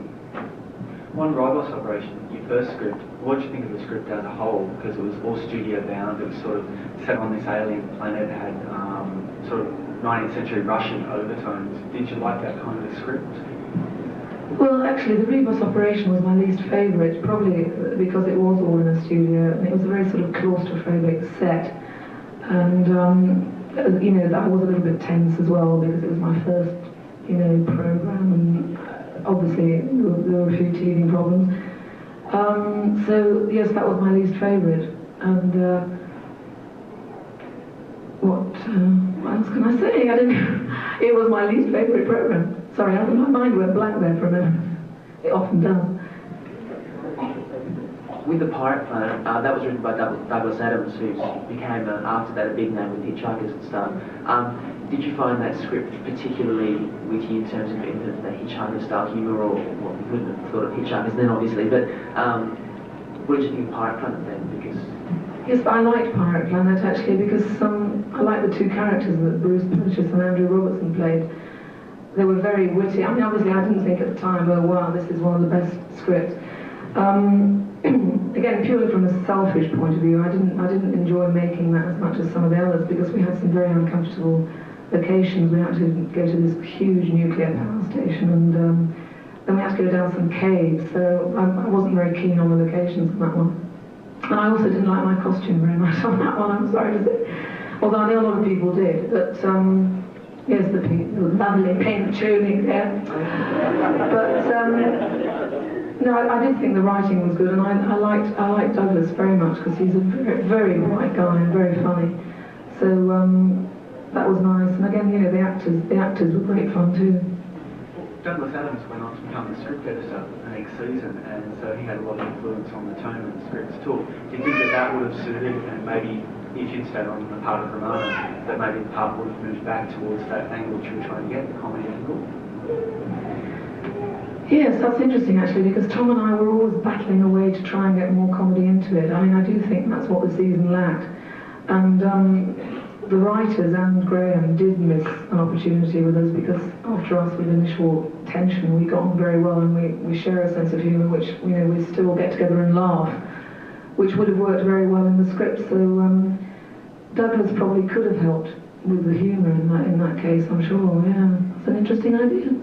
One Ribos operation, your first script, what did you think of the script as a whole? Because it was all studio bound, it was sort of set on this alien planet, had sort of 19th century Russian overtones. Did you like that kind of a script? Well, actually, the Rebus operation was my least favourite, probably because it was all in a studio, and it was a very sort of claustrophobic set. And, that was a little bit tense as well, because it was my first, programme, and obviously there were a few teething problems. So, yes, that was my least favourite. And, what else can I say? It was my least favourite programme. Sorry, my mind went blank there for a minute. It often does. With The Pirate Planet, that was written by Douglas Adams, who became, after that, a big name with Hitchhikers and stuff. Did you find that script particularly witty in terms of the Hitchhiker-style humour, or well, you wouldn't have thought of Hitchhikers then, obviously, but what did you think of Pirate Planet then? Because yes, I liked Pirate Planet, actually, because I liked the 2 characters that Bruce Purchase and Andrew Robertson played. They were very witty. I mean, obviously, I didn't think at the time, oh wow, this is one of the best scripts. Again, purely from a selfish point of view, I didn't enjoy making that as much as some of the others, because we had some very uncomfortable locations. We had to go to this huge nuclear power station, and then we had to go down some caves, so I wasn't very keen on the locations on that one. And I also didn't like my costume very much on that one, I'm sorry to say. Although I know a lot of people did, but yes, the lovely pink tunic there. But no, I did think the writing was good, and I liked Douglas very much, because he's a very, very bright guy and very funny. So that was nice. And again, the actors were great fun too. Douglas Adams went on to become the script editor the next season, and so he had a lot of influence on the tone of the scripts too. Do you think that would have suited, and maybe if you'd stayed on the part of Ramona, that maybe the part would have moved back towards that angle which you were trying to get, the comedy angle? Yes, that's interesting actually, because Tom and I were always battling away to try and get more comedy into it. I mean, I do think that's what the season lacked. And the writers and Graham did miss an opportunity with us, because after us with initial tension, we got on very well, and we share a sense of humour, which, we still get together and laugh, which would have worked very well in the script. So Douglas probably could have helped with the humour in that case, I'm sure. Yeah, it's an interesting idea.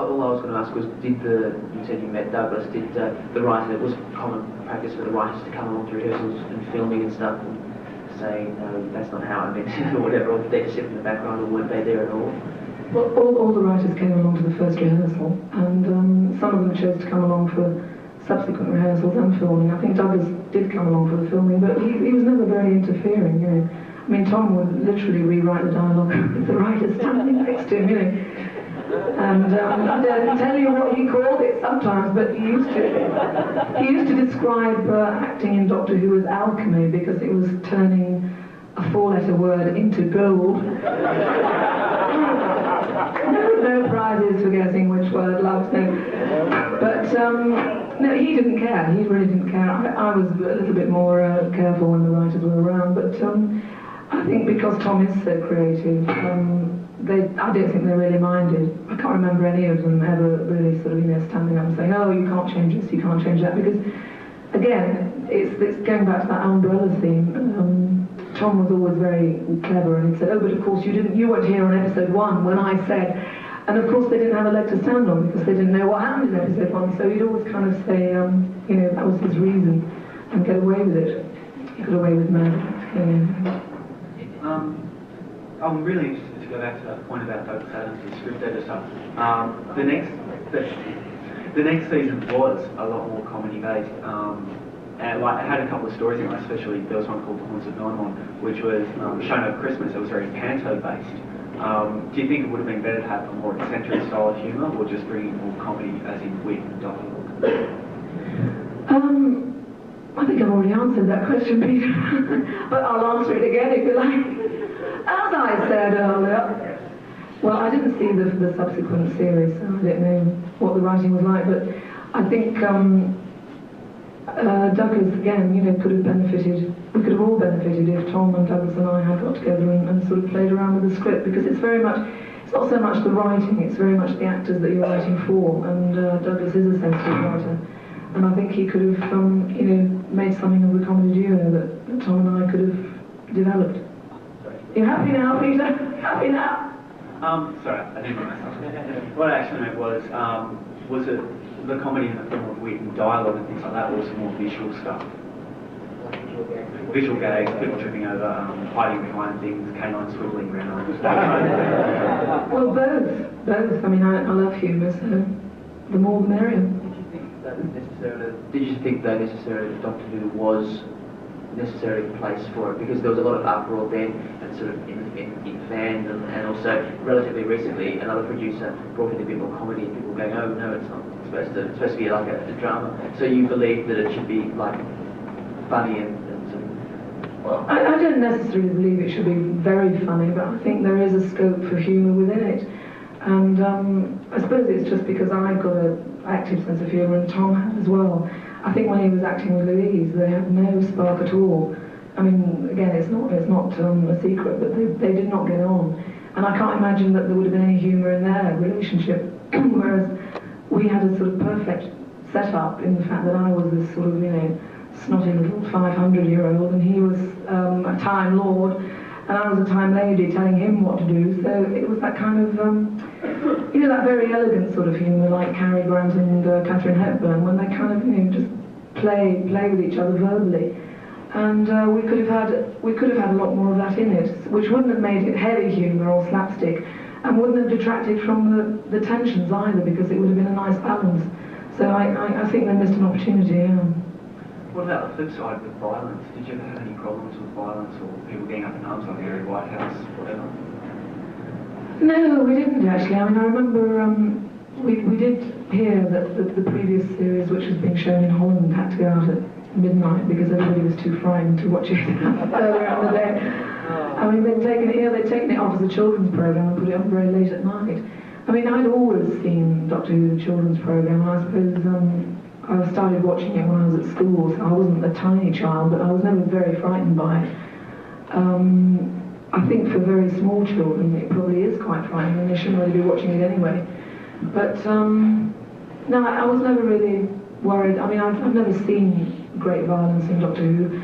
all I was going to ask was, you said you met Douglas, did the writer, it was common practice for the writers to come along to rehearsals and filming and stuff and say, no, that's not how I meant it, or whatever, or did they just sit in the background, or weren't they there at all? Well, all the writers came along to the first rehearsal, and some of them chose to come along for subsequent rehearsals and filming. I think Douglas did come along for the filming, but he was never very interfering, you know. I mean, Tom would literally rewrite the dialogue with the writer standing next to him, you know. And I don't tell you what he called it sometimes, but he used to describe acting in Doctor Who as alchemy, because it was turning a four-letter word into gold. No prizes for guessing which word, loves, no. But no, he didn't care. He really didn't care. I was a little bit more careful when the writers were around, but I think because Tom is so creative, I don't think they really minded. I can't remember any of them ever really sort of, you know, standing up and saying, oh, you can't change this, you can't change that, because again, it's going back to that umbrella theme. Tom was always very clever, and he'd say, oh, but of course you weren't here on episode 1 when I said, and of course they didn't have a leg to stand on because they didn't know what happened in episode 1, so he'd always kind of say, you know, that was his reason, and get away with it. He got away with murder. I'm really interested to go back to that point about Douglas Adams, the script editor. The next season was a lot more comedy based. And like, it had a couple of stories in it, especially there was one called The Haunts of Nymon, which was shown over Christmas. It was very panto based. Do you think it would have been better to have a more eccentric style of humour, or just bring in more comedy as in wit and dialogue? I think I've already answered that question, Peter. But I'll answer it again if you like. As I said earlier, well, I didn't see the subsequent series, so I don't know what the writing was like, but I think Douglas, again, you know, could have benefited, we could have all benefited if Tom and Douglas and I had got together and sort of played around with the script, because it's very much, it's not so much the writing, it's very much the actors that you're writing for, and Douglas is a sensitive writer, and I think he could have, you know, made something of the comedy duo that Tom and I could have developed. You happy now, Peter? Happy now? Sorry, I didn't know myself. What I actually meant was it the comedy in the form of wit and dialogue and things like that, or some more visual stuff? Visual gags, people tripping over, hiding behind things, canines swiveling around. Well, both. I mean, I love humour, so the more the merrier. Did you think that necessarily Doctor Who was necessarily the place for it? Because there was a lot of uproar then, and sort of in fans, and also relatively recently another producer brought in a bit more comedy, and people going, oh no, it's not. It's supposed to be like a drama. So you believe that it should be like funny and sort of... Well, I don't necessarily believe it should be very funny, but I think there is a scope for humour within it. And I suppose it's just because I've got an active sense of humour, and Tom had as well. I think when he was acting with Louise, they had no spark at all. I mean, again, it's not a secret, but they did not get on. And I can't imagine that there would have been any humour in their relationship, whereas we had a sort of perfect setup in the fact that I was this sort of, you know, snotty little 500-year-old, and he was a Time Lord, and I was a Time Lady telling him what to do. So it was that kind of, you know, that very elegant sort of humour, like Cary Grant and Catherine Hepburn, when they kind of, you know, just play with each other verbally. And we could have had a lot more of that in it, which wouldn't have made it heavy humour or slapstick, and wouldn't have detracted from the tensions either, because it would have been a nice balance. So I think they missed an opportunity, yeah. What about the flip side with violence? Did you ever have any problems with violence, or people getting up in arms like Mary Whitehouse, whatever? No, we didn't actually. I mean, I remember we did hear that the previous series, which was being shown in Holland, had to go out at midnight because everybody was too frightened to watch it earlier in the day. I mean, they'd taken it off as a children's programme and put it on very late at night. I mean, I'd always seen Doctor Who, the children's programme, and I suppose I started watching it when I was at school, so I wasn't a tiny child, but I was never very frightened by it. I think for very small children it probably is quite frightening, and they shouldn't really be watching it anyway. But no, I was never really worried. I mean, I've never seen great violence in Doctor Who.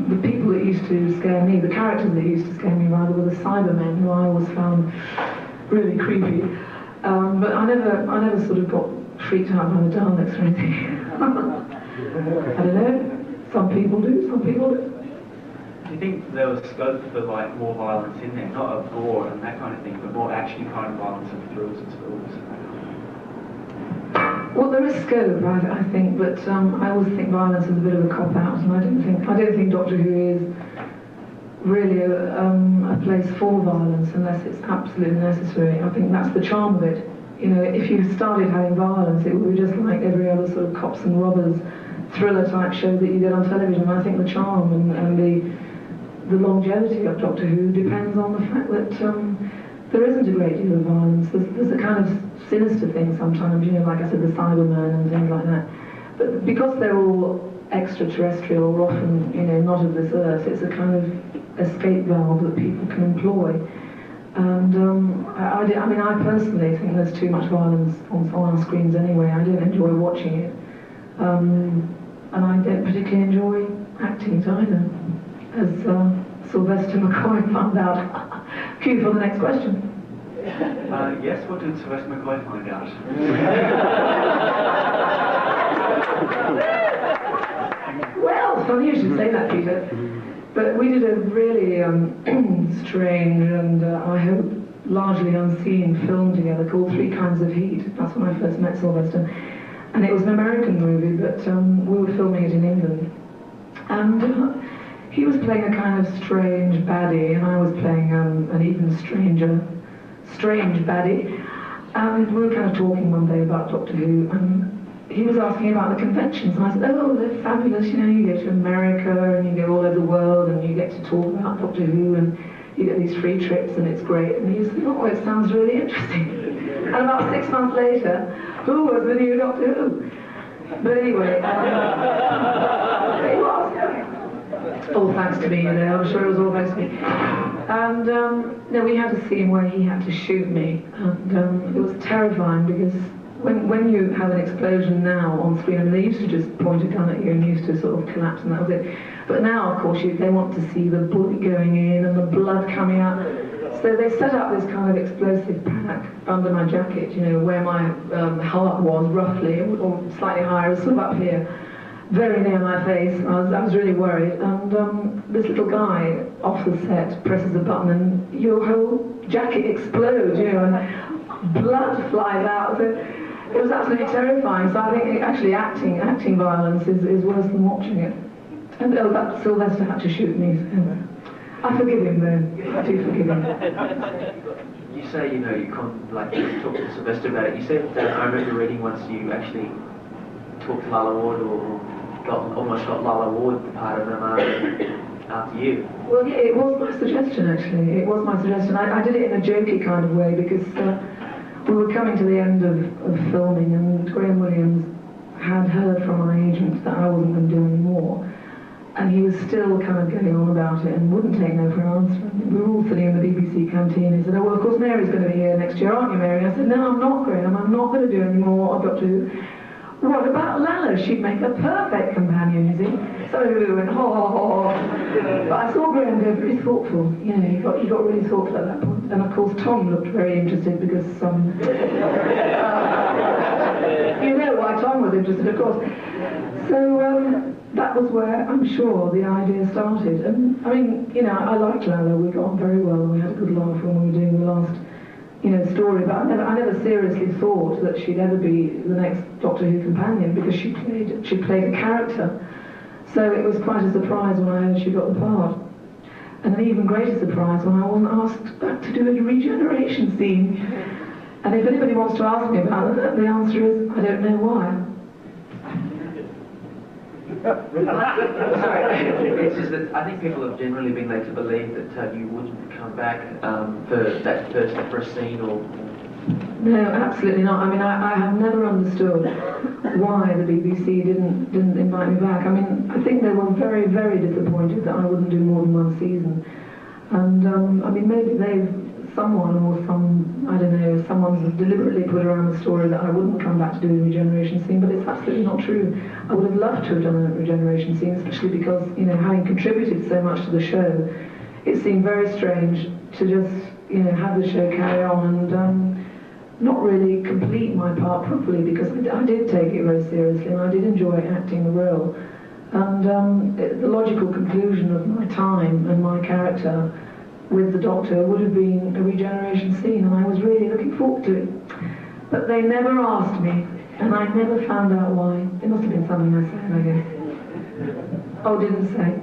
The people that used to scare me, the characters that used to scare me rather, were the Cybermen, who I always found really creepy. But I never sort of got freaked out by the Daleks or anything. I don't know. Some people do, some people do. Do you think there was scope for like more violence in there? Not of gore and that kind of thing, but more action kind of violence and thrills and spills? Well, there is scope, I think, but I always think violence is a bit of a cop-out, and I don't think Doctor Who is really a place for violence unless it's absolutely necessary. I think that's the charm of it. You know, if you started having violence, it would be just like every other sort of cops and robbers thriller type show that you get on television. I think the charm and the longevity of Doctor Who depends on the fact that there isn't a great deal of violence. There's a kind of sinister thing sometimes, you know, like I said, the Cybermen and things like that. But because they're all extraterrestrial or often, you know, not of this earth, it's a kind of escape valve that people can employ. And I mean, I personally think there's too much violence on our screens anyway. I don't enjoy watching it. And I don't particularly enjoy acting it either, as Sylvester McCoy found out. Cue for the next question. Yes, what did Sylvester McCoy find out? Well, funny you should say that, Peter. But we did a really strange and I hope largely unseen film together called 3 Kinds of Heat. That's when I first met Sylvester. And it was an American movie, but we were filming it in England. And he was playing a kind of strange baddie, and I was playing an even stranger, strange baddie. And we were kind of talking one day about Doctor Who, and he was asking about the conventions, and I said, oh, they're fabulous, you know, you go to America, and you go all over the world, and you get to talk about Doctor Who, and you get these free trips, and it's great. And he said, oh, it sounds really interesting. And about 6 months later, who was the new Doctor Who? But anyway, it was. All thanks to me, you know, I'm sure it was all thanks to me. And no, we had a scene where he had to shoot me, and it was terrifying because when you have an explosion now on screen, I mean, they used to just point a gun at you and used to sort of collapse and that was it. But now, of course, they want to see the bullet going in and the blood coming out. So they set up this kind of explosive pack under my jacket, you know, where my heart was roughly, or slightly higher, sort of up here, very near my face. I was really worried. And this little guy off the set presses a button and your whole jacket explodes, you know, and blood flies out. So it was absolutely terrifying. So I think actually acting violence is worse than watching it. And that Sylvester had to shoot me. So I forgive him though. I do forgive him. You say, you know, you can't like talk to Sylvester about it. You said I remember reading once you actually talked to Lalla Ward or almost got Lalla Ward the part of them after you. Well, yeah, it was my suggestion actually. It was my suggestion. I did it in a jokey kind of way because we were coming to the end of filming and Graham Williams had heard from my agent that I wasn't going to do any more. And he was still kind of going on about it and wouldn't take no for an answer. We were all sitting in the BBC canteen. He said, oh, well, of course, Mary's going to be here next year, aren't you, Mary? I said, no, I'm not, Graham. I'm not going to do any more. I've got to. What about Lalla? She'd make a perfect companion, you see. So we went, ho, ho, ho, ho. But I saw Graham go very thoughtful. You know, he got really thoughtful at that point. And, of course, Tom looked very interested because you know why Tom was interested, of course. So, that was where I'm sure the idea started. And I mean, you know, I liked Lalla. We got on very well. We had a good laugh when we were doing the last, you know, story. But I never seriously thought that she'd ever be the next Doctor Who companion because she played a character. So it was quite a surprise when I heard she got the part. And an even greater surprise when I wasn't asked back to do a regeneration scene. And if anybody wants to ask me about it, the answer is, I don't know why. Sorry, it's just that I think people have generally been led to believe that you wouldn't come back for a scene or... No, absolutely not. I mean, I have never understood why the BBC didn't invite me back. I mean, I think they were very, very disappointed that I wouldn't do more than one season. And, I mean, maybe someone's deliberately put around the story that I wouldn't come back to do the regeneration scene, but it's absolutely not true. I would have loved to have done a regeneration scene, especially because, you know, having contributed so much to the show, it seemed very strange to just, you know, have the show carry on. And not really complete my part properly, because I did take it very seriously and I did enjoy acting the role. And the logical conclusion of my time and my character with the Doctor would have been a regeneration scene, and I was really looking forward to it. But they never asked me, and I never found out why. It must have been something I said, I guess. Oh, didn't say.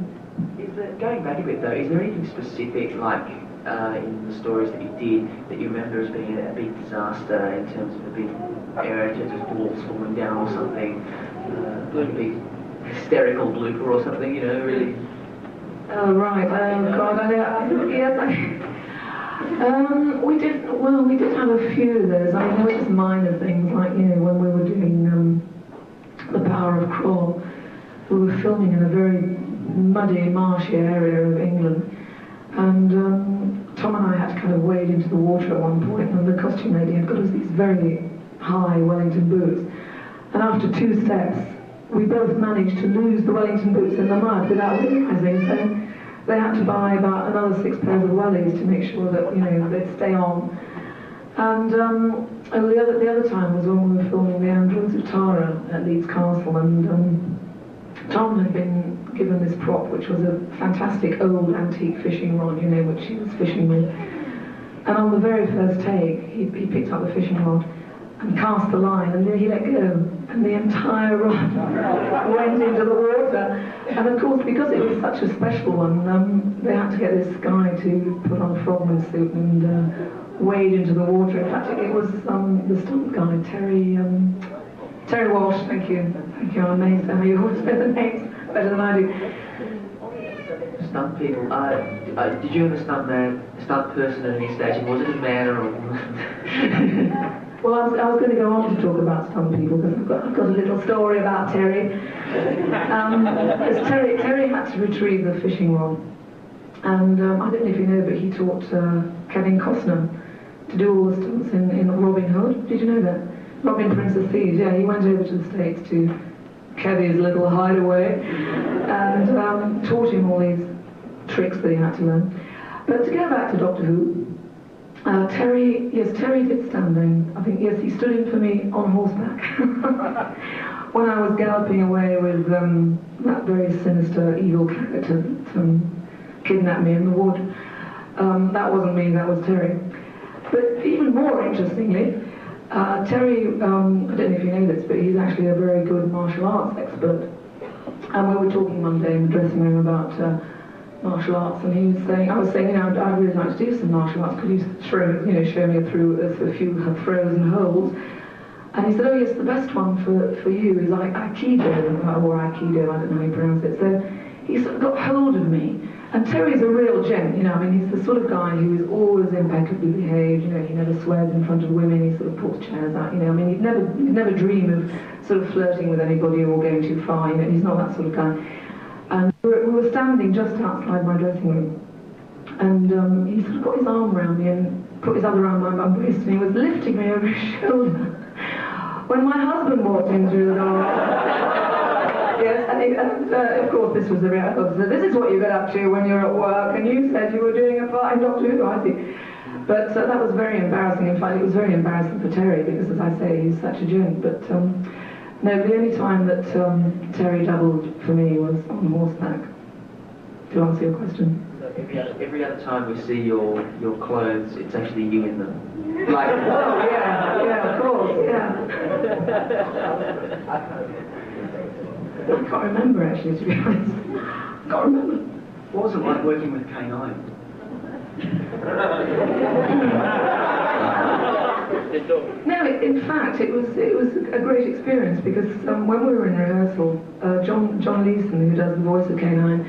Going back a bit though, is there anything specific, like in the stories that you did, that you remember as being a big disaster in terms of a big error, in terms of walls falling down or something, like a big hysterical blooper or something, you know, really? Oh, right. Oh, God. Yes, we did have a few of those. I mean, there were just minor things, like, you know, when we were doing The Power of Crawl, we were filming in a very muddy, marshy area of England, and Tom and I had to kind of wade into the water at one point, and the costume lady had got us these very high Wellington boots, and after 2 steps, we both managed to lose the Wellington boots in the mud without realising, so they had to buy about another 6 pairs of wellies to make sure that, you know, they'd stay on. And the other time was when we were filming The Androids of Tara at Leeds Castle, and Tom had been given this prop, which was a fantastic old antique fishing rod, you know, which he was fishing with. And on the very first take, he picked up the fishing rod and cast the line, and then he let go, and the entire rod went into the water. And of course, because it was such a special one, they had to get this guy to put on a frogman suit and wade into the water. In fact, it was the stunt guy, Terry Walsh. Thank you. I'm amazed how you always know the names better than I do. Stunt people, did you have a stunt person at any stage? Was it a man or a woman? Well, I was going to go on to talk about stunt people, because I've got a little story about Terry. Terry had to retrieve the fishing rod, and I don't know if you know, but he taught Kevin Costner to do all the stunts in Robin Hood. Did you know that? Robin, Prince of Thieves, yeah, he went over to the States to Kevin's little hideaway and taught him all these tricks that he had to learn. But to go back to Doctor Who, Terry did standing. I think, yes, he stood in for me on horseback when I was galloping away with that very sinister, evil character that kidnapped me in the wood. That wasn't me, that was Terry. But even more interestingly, Terry, I don't know if you know this, but he's actually a very good martial arts expert. And we were talking one day in the dressing room about martial arts, and he was saying, I was saying, you know, I'd really like to do some martial arts. Could you show me through a few throws and holds? And he said, oh yes, the best one for you is Aikido, or Aikido, I don't know how you pronounce it. So he sort of got hold of me. And Terry's a real gent, you know, I mean, he's the sort of guy who is always impeccably behaved, you know, he never swears in front of women, he sort of pulls chairs out, you know, I mean, he'd never dream of sort of flirting with anybody or going too far, you know, he's not that sort of guy. And we were standing just outside my dressing room, and he sort of got his arm around me and put his other arm around my waist, and he was lifting me over his shoulder when my husband walked in through the door. Yes, and of course this was the reality. So this is what you get up to when you're at work, and you said you were doing a part in Doctor Who, I think. But that was very embarrassing. In fact, it was very embarrassing for Terry, because, as I say, he's such a gent. But no, the only time that Terry doubled for me was on horseback, to answer your question. So every other time we see your clothes, it's actually you in them. Like, oh yeah, of course, yeah. I can't remember, actually, to be honest. I can't remember. What was it like working with K9? No, in fact, it was a great experience, because when we were in rehearsal, John Leeson, who does the voice of K9,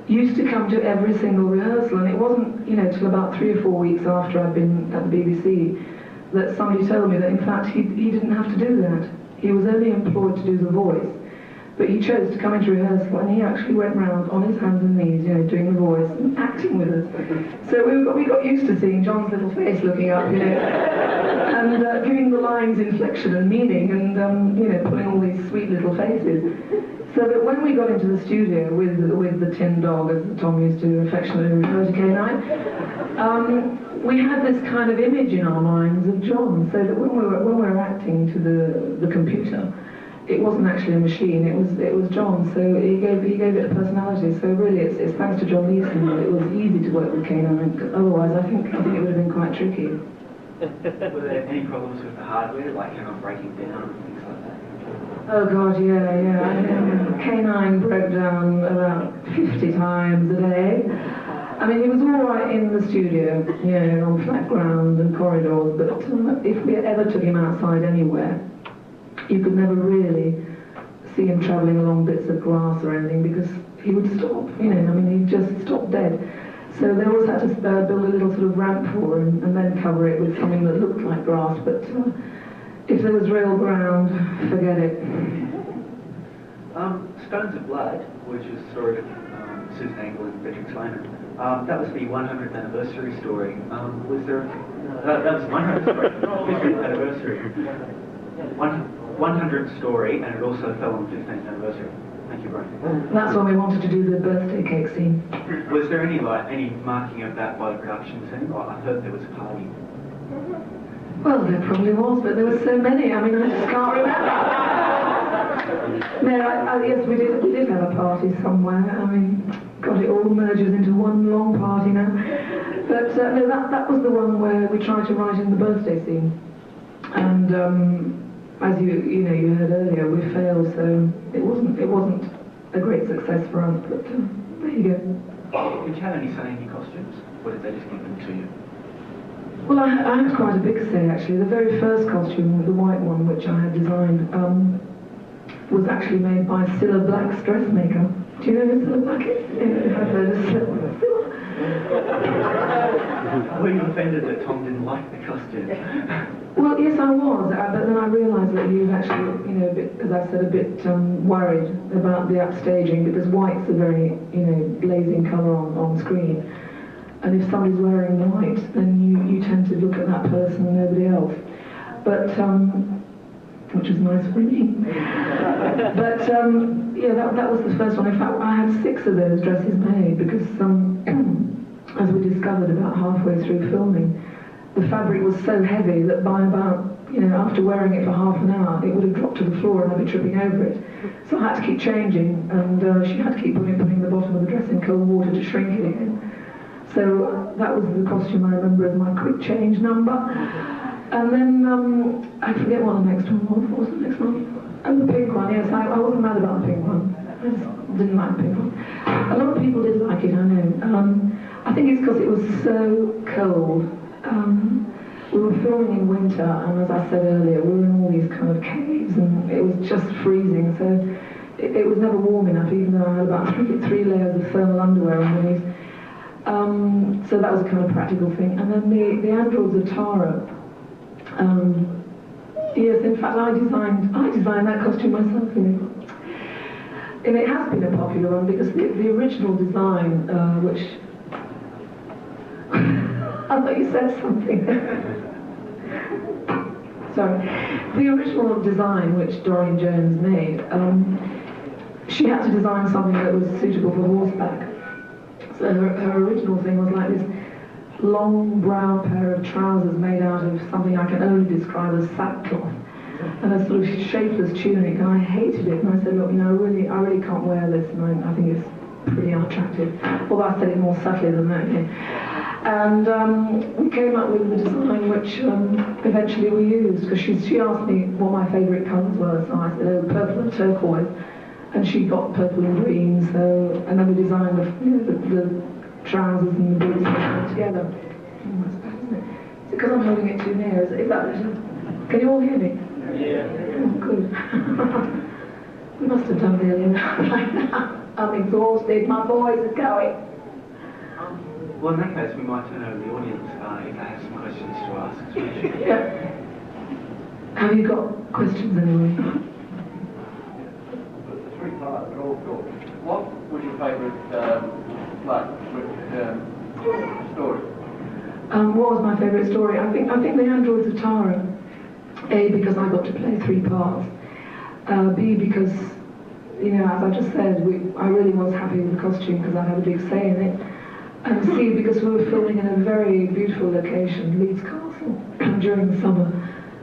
used to come to every single rehearsal, and it wasn't, you know, till about 3 or 4 weeks after I'd been at the BBC that somebody told me that, in fact, he didn't have to do that. He was only employed to do the voice. But he chose to come into rehearsal, and he actually went round on his hands and knees, you know, doing the voice and acting with us. So we got used to seeing John's little face looking up, you know, and giving the lines inflection and meaning, and you know, putting all these sweet little faces. So that when we got into the studio with the tin dog, as Tom used to affectionately refer to K9, we had this kind of image in our minds of John, so that when we were acting to the computer, it wasn't actually a machine, it was John, so he gave it a personality. So really it's thanks to John Leeson that it was easy to work with K9, because otherwise I think it would have been quite tricky. Were there any problems with the hardware, like breaking down and things like that? Oh God, yeah. K9 broke down about 50 times a day. I mean, he was all right in the studio, you know, on flat ground and corridors, but if we ever took him outside anywhere, you could never really see him travelling along bits of grass or anything, because he would stop, you know, I mean, he'd just stop dead. So they always had to build a little sort of ramp for him and then cover it with something that looked like grass, but if there was real ground, forget it. Stones of Blood, which was the story of Susan Engel and Frederick Slayman, that was the 100th anniversary story. Was there... that was 100th story, 50th anniversary. 100th story, and it also fell on the 15th anniversary. Thank you, Brian. That's when we wanted to do the birthday cake scene. Was there any marking of that by the production team? Well, I heard there was a party. Well, there probably was, but there were so many. I mean, I just can't remember. No, yes, we did have a party somewhere. I mean, God, it all merges into one long party now. But no, that was the one where we tried to write in the birthday scene, and as you heard earlier, we failed, so it wasn't a great success for us. But there you go. Did you have any say in your costumes, or did they just give them to you? Well, I had quite a big say, actually. The very first costume, the white one, which I had designed, was actually made by Cilla Black's dressmaker. Do you know who Cilla Black is? Yeah, I've heard of Cilla. Were you offended that Tom didn't like the costume? Well, yes, I was, but then I realised that he was actually, you know, a bit, as I said, a bit worried about the upstaging, because white's a very, you know, blazing colour on screen. And if somebody's wearing white, then you tend to look at that person and nobody else. But, which was nice for me. But, yeah, that was the first one. In fact, I had 6 of those dresses made, because as we discovered about halfway through filming, the fabric was so heavy that by about, you know, after wearing it for half an hour, it would have dropped to the floor and I'd be tripping over it. So I had to keep changing, and she had to keep putting the bottom of the dress in cold water to shrink it again. So that was the costume I remember as my quick change number. And then, I forget what the next one was. What was the next one? Oh, the pink one, yes. I wasn't mad about the pink one. I just didn't like the pink one. A lot of people did like it, I know. I think it's because it was so cold. We were filming in winter, and as I said earlier, we were in all these kind of caves, and it was just freezing, so it was never warm enough, even though I had about three layers of thermal underwear underneath. So that was a kind of practical thing. And then the androids of Tara. Yes, in fact, I designed that costume myself. And it has been a popular one, because the original design, which I thought you said something. Sorry. The original design which Doreen Jones made, she had to design something that was suitable for horseback. So her original thing was like this long brown pair of trousers made out of something I can only describe as sackcloth, and a sort of shapeless tunic, and I hated it. And I said, look, you know, I really can't wear this, and I think it's pretty unattractive. Although I said it more subtly than that. Yeah. And we came up with the design which eventually we used, because she asked me what my favourite colours were, so I said, oh, purple and turquoise, and she got purple and green, so, and then we designed the trousers and the boots together. Oh, that's bad, isn't it? Is it because I'm holding it too near? Is that better? Can you all hear me? Yeah. Oh, good. We must have done really enough. I'm exhausted, my voice is going. Well, in that case, we might turn over to the audience if they have some questions to ask. Yeah. Have you got questions anyway? What was your favourite story? What was my favourite story? I think The Androids of Tara. A, because I got to play 3 parts. B, because, you know, as I just said, I really was happy with the costume because I had a big say in it. And C, because we were filming in a very beautiful location, Leeds Castle, during the summer.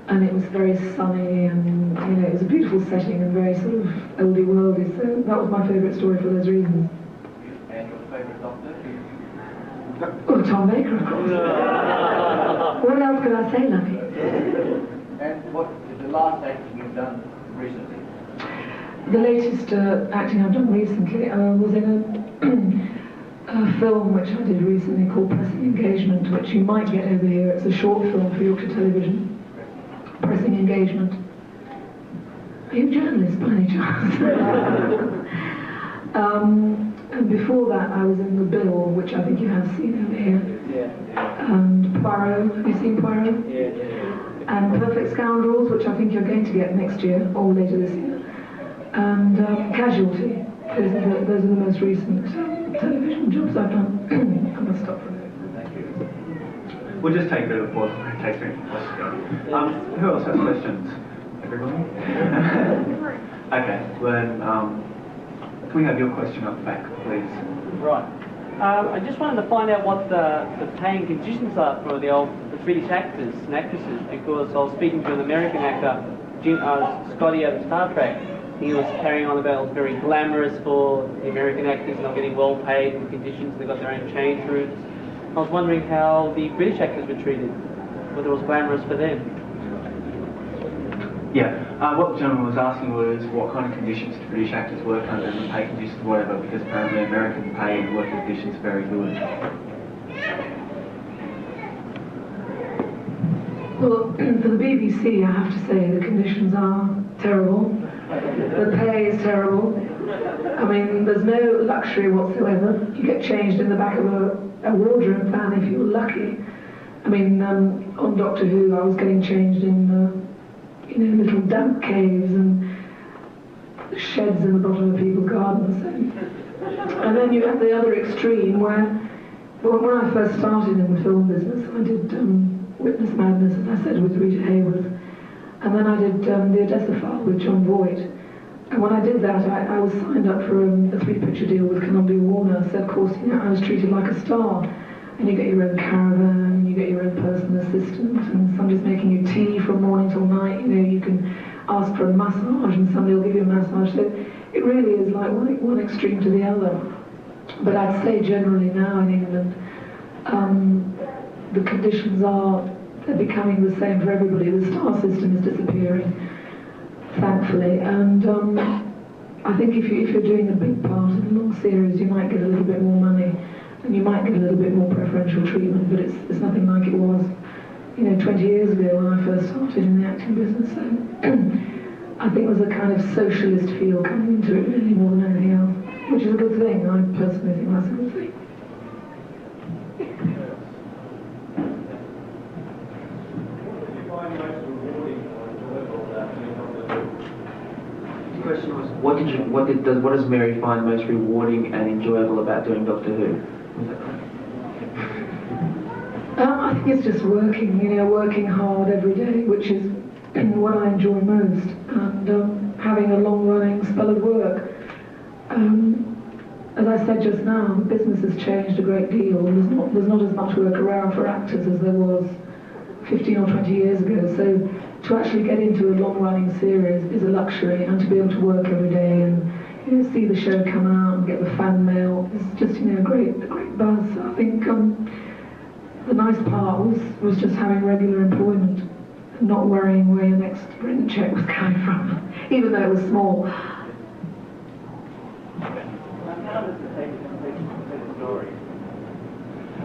And it was very sunny and, you know, it was a beautiful setting and very sort of oldie worldy. So that was my favourite story for those reasons. And your favourite Doctor? Oh, Tom Baker, of course. What else could I say, Lucky? And what is the last acting you've done recently? The latest acting I've done recently was in a film which I did recently called Pressing Engagement, which you might get over here. It's a short film for Yorkshire Television. Pressing Engagement. Are you a journalist by any chance? And before that I was in The Bill, which I think you have seen over here. Yeah. And Poirot, have you seen Poirot? Yeah. And Perfect Scoundrels, which I think you're going to get next year, or later this year. And Casualty. Those are the most recent television jobs I've done. I must stop for a minute. Thank you. We'll just take a bit of a pause and take some questions. Who else has questions? Everybody? Okay, then can we have your question up the back, please? Right. I just wanted to find out what the paying conditions are for the British actors and actresses, because I was speaking to an American actor, Scotty out of Star Trek. He was carrying on about it was very glamorous for the American actors, not getting well paid and conditions, they got their own change routes. I was wondering how the British actors were treated, whether it was glamorous for them. Yeah, what the gentleman was asking was what kind of conditions do British actors work under and the pay conditions, whatever, because apparently American pay and working conditions are very good. Well, for the BBC, I have to say the conditions are terrible. The pay is terrible. I mean, there's no luxury whatsoever. You get changed in the back of a wardrobe van if you're lucky. I mean, on Doctor Who, I was getting changed in you know, little damp caves and sheds in the bottom of people's gardens. And then you have the other extreme where, well, when I first started in the film business, I did Witness Madness, as I said, with Rita Hayworth. And then I did The Odessa File with John Voight. And when I did that, I was signed up for a 3-picture deal with Columbia Warner. So, of course, you know, I was treated like a star. And you get your own caravan, you get your own personal assistant, and somebody's making you tea from morning till night. You know, you can ask for a massage and somebody will give you a massage. So it really is like one extreme to the other. But I'd say generally now in England, the conditions they're becoming the same for everybody. The star system is disappearing, thankfully. And I think if you're doing a big part of a long series, you might get a little bit more money. And you might get a little bit more preferential treatment, but it's nothing like it was, you know, 20 years ago when I first started in the acting business. So I think there's a kind of socialist feel coming into it really more than anything else, which is a good thing. I personally think that's a good thing. The question was, what does Mary find most rewarding and enjoyable about doing Doctor Who? I think it's just working, you know, working hard every day, which is what I enjoy most, and having a long-running spell of work. As I said just now, the business has changed a great deal. There's not as much work around for actors as there was 15 or 20 years ago. So to actually get into a long-running series is a luxury, and to be able to work every day and, you know, see the show come out and get the fan mail is just, you know, a great buzz. I think the nice part was just having regular employment and not worrying where your next rent check was coming from, even though it was small.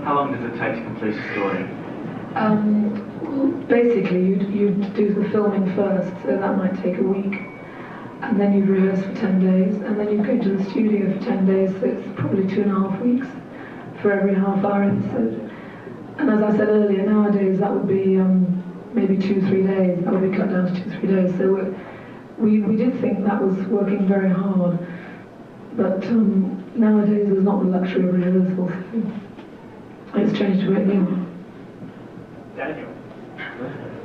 How long does it take to complete a story? Well, basically, you'd do the filming first, so that might take a week. And then you'd rehearse for 10 days, and then you'd go to the studio for 10 days, so it's probably 2.5 weeks for every half-hour episode. And as I said earlier, nowadays that would be maybe 2-3 days. That would be cut down to 2-3 days. So we did think that was working very hard. But nowadays there's not the luxury of rehearsals. So it's changed a great deal. Daniel.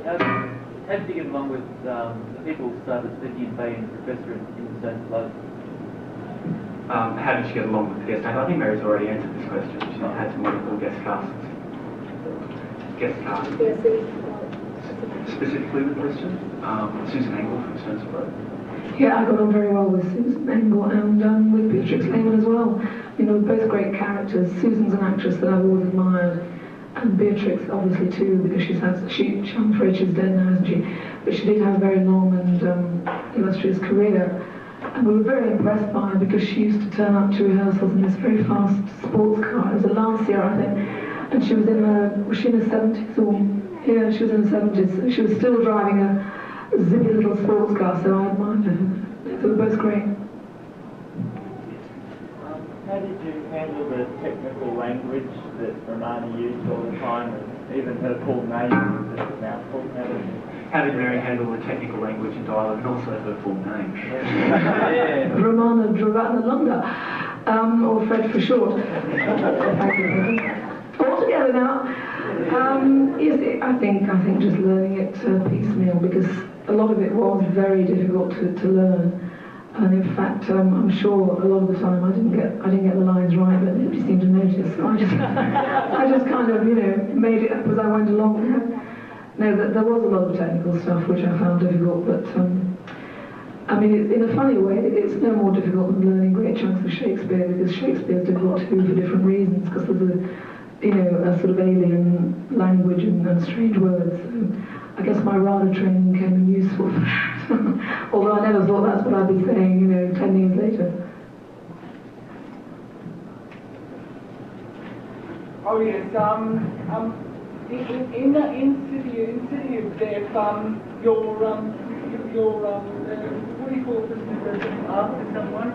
How did you get along with the people that you'd be a professor in certain clothes? How did you get along with the guest cast? I think Mary's already answered this question. She's had some wonderful guest casts. Specifically with Christian, Susan Engel from Stones of Blood. Yeah, I got on very well with Susan Engel and with Beatrix Lehman as well. You know, both great characters. Susan's an actress that I've always admired, and Beatrix obviously too, because I'm afraid she's dead now, isn't she? But she did have a very long and illustrious career. And we were very impressed by her because she used to turn up to rehearsals in this very fast sports car. It was a Lancia, I think. And she was was she in her 70s or? Yeah, she was in her 70s. So she was still driving a zippy little sports car, so I admired her. They were both great. How did you handle the technical language that Romana used all the time, and even her full name was just a mouthful? How did Mary handle the technical language and dialogue, and also her full name? Romana Dravana, or Fred for short. All together now. Yes, I think just learning it piecemeal, because a lot of it was very difficult to learn. And in fact, I'm sure a lot of the time I didn't get the lines right, but nobody seemed to notice. So I just kind of, made it up as I went along. No, there was a lot of technical stuff which I found difficult, but I mean, in a funny way, it's no more difficult than learning great chunks of Shakespeare, because Shakespeare's difficult too for different reasons, because there's a sort of alien language and strange words. So I guess my RADA training came in useful for that. Although I never thought that's what I'd be saying, 10 years later. Oh yes, in City of Death, your what do you call it, after someone?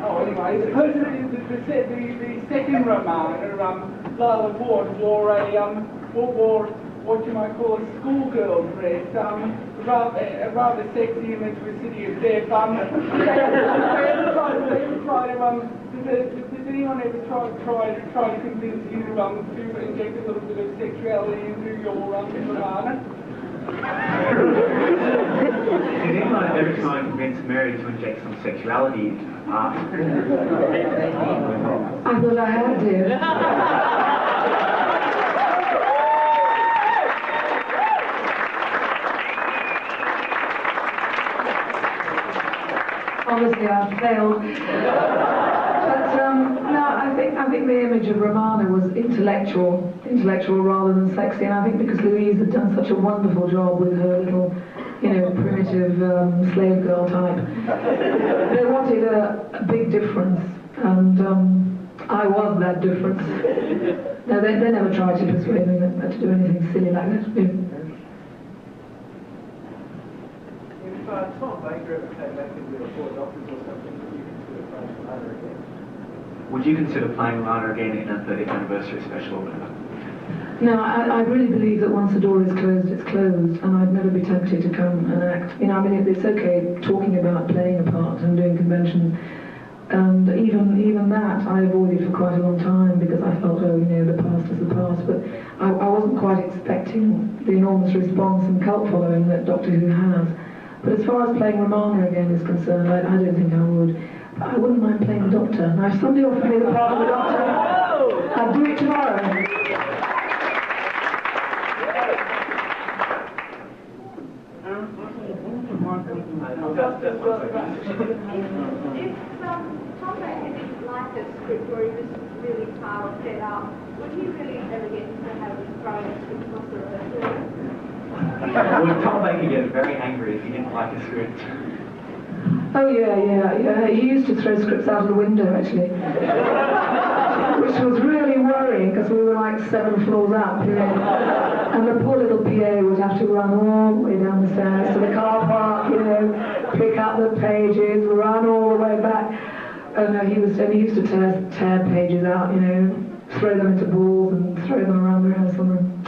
Oh, anyway, the person, the second Romana, Lila Ward, wore what you might call a schoolgirl dress, a rather sexy image with City of Death. Did anyone ever try to convince you to inject a little bit of sexuality into your Romana? Did anyone ever try and convince Mary to inject some sexuality into her art? I thought I had to. Obviously, I failed. But no, I think the image of Romana was intellectual rather than sexy, and I think because Louise had done such a wonderful job with her little, primitive slave girl type, they wanted a big difference, and I was that difference. No, they never tried to persuade me to do anything silly like that. Tom Baker ever came back into the Four Doctors or something, would you consider playing Romana again in a 30th anniversary special or whatever? No, I really believe that once the door is closed, it's closed, and I'd never be tempted to come and act. It's okay talking about playing a part and doing convention, and even that I avoided for quite a long time because I felt, the past is the past, but I wasn't quite expecting the enormous response and cult following that Doctor Who has. But as far as playing Romana again is concerned, I don't think I would. But I wouldn't mind playing the Doctor. Now, if somebody offered me the part of the Doctor, I'd do it tomorrow. If Tom Baker didn't like a script where he was really hard or fed up, would he really ever get to have his thrown a script across the rehearsal? Would Tom Baker get very angry if he didn't like a script? Oh yeah. He used to throw scripts out of the window, actually. Which was really worrying because we were like 7 floors up, and the poor little PA would have to run all the way down the stairs to the car park, pick up the pages, run all the way back. Oh no, he used to tear pages out, throw them into balls and throw them around the rehearsal room.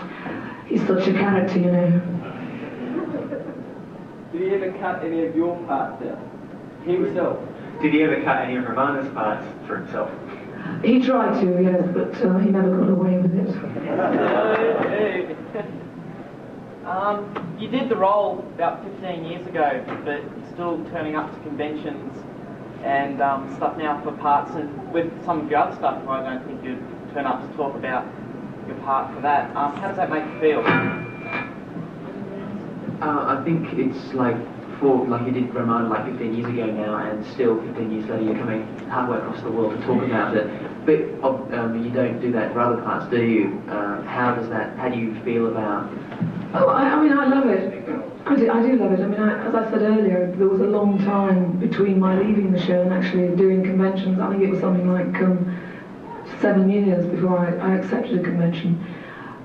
He's such a character, Did he ever cut any of your parts out? Himself? Did he ever cut any of Romana's parts for himself? He tried to, yes, but he never got away with it. You did the role about 15 years ago, but you're still turning up to conventions and stuff now for parts, and with some of your other stuff, I don't think you'd turn up to talk about your part for that. How does that make you feel? I think it's like you did Ramona like 15 years ago now, and still 15 years later you're coming halfway across the world to talk about it. But you don't do that for other parts, do you? How do you feel about? Oh, I mean, I love it. I do love it. I mean, as I said earlier, there was a long time between my leaving the show and actually doing conventions. I think it was something like 7 years before I accepted a convention.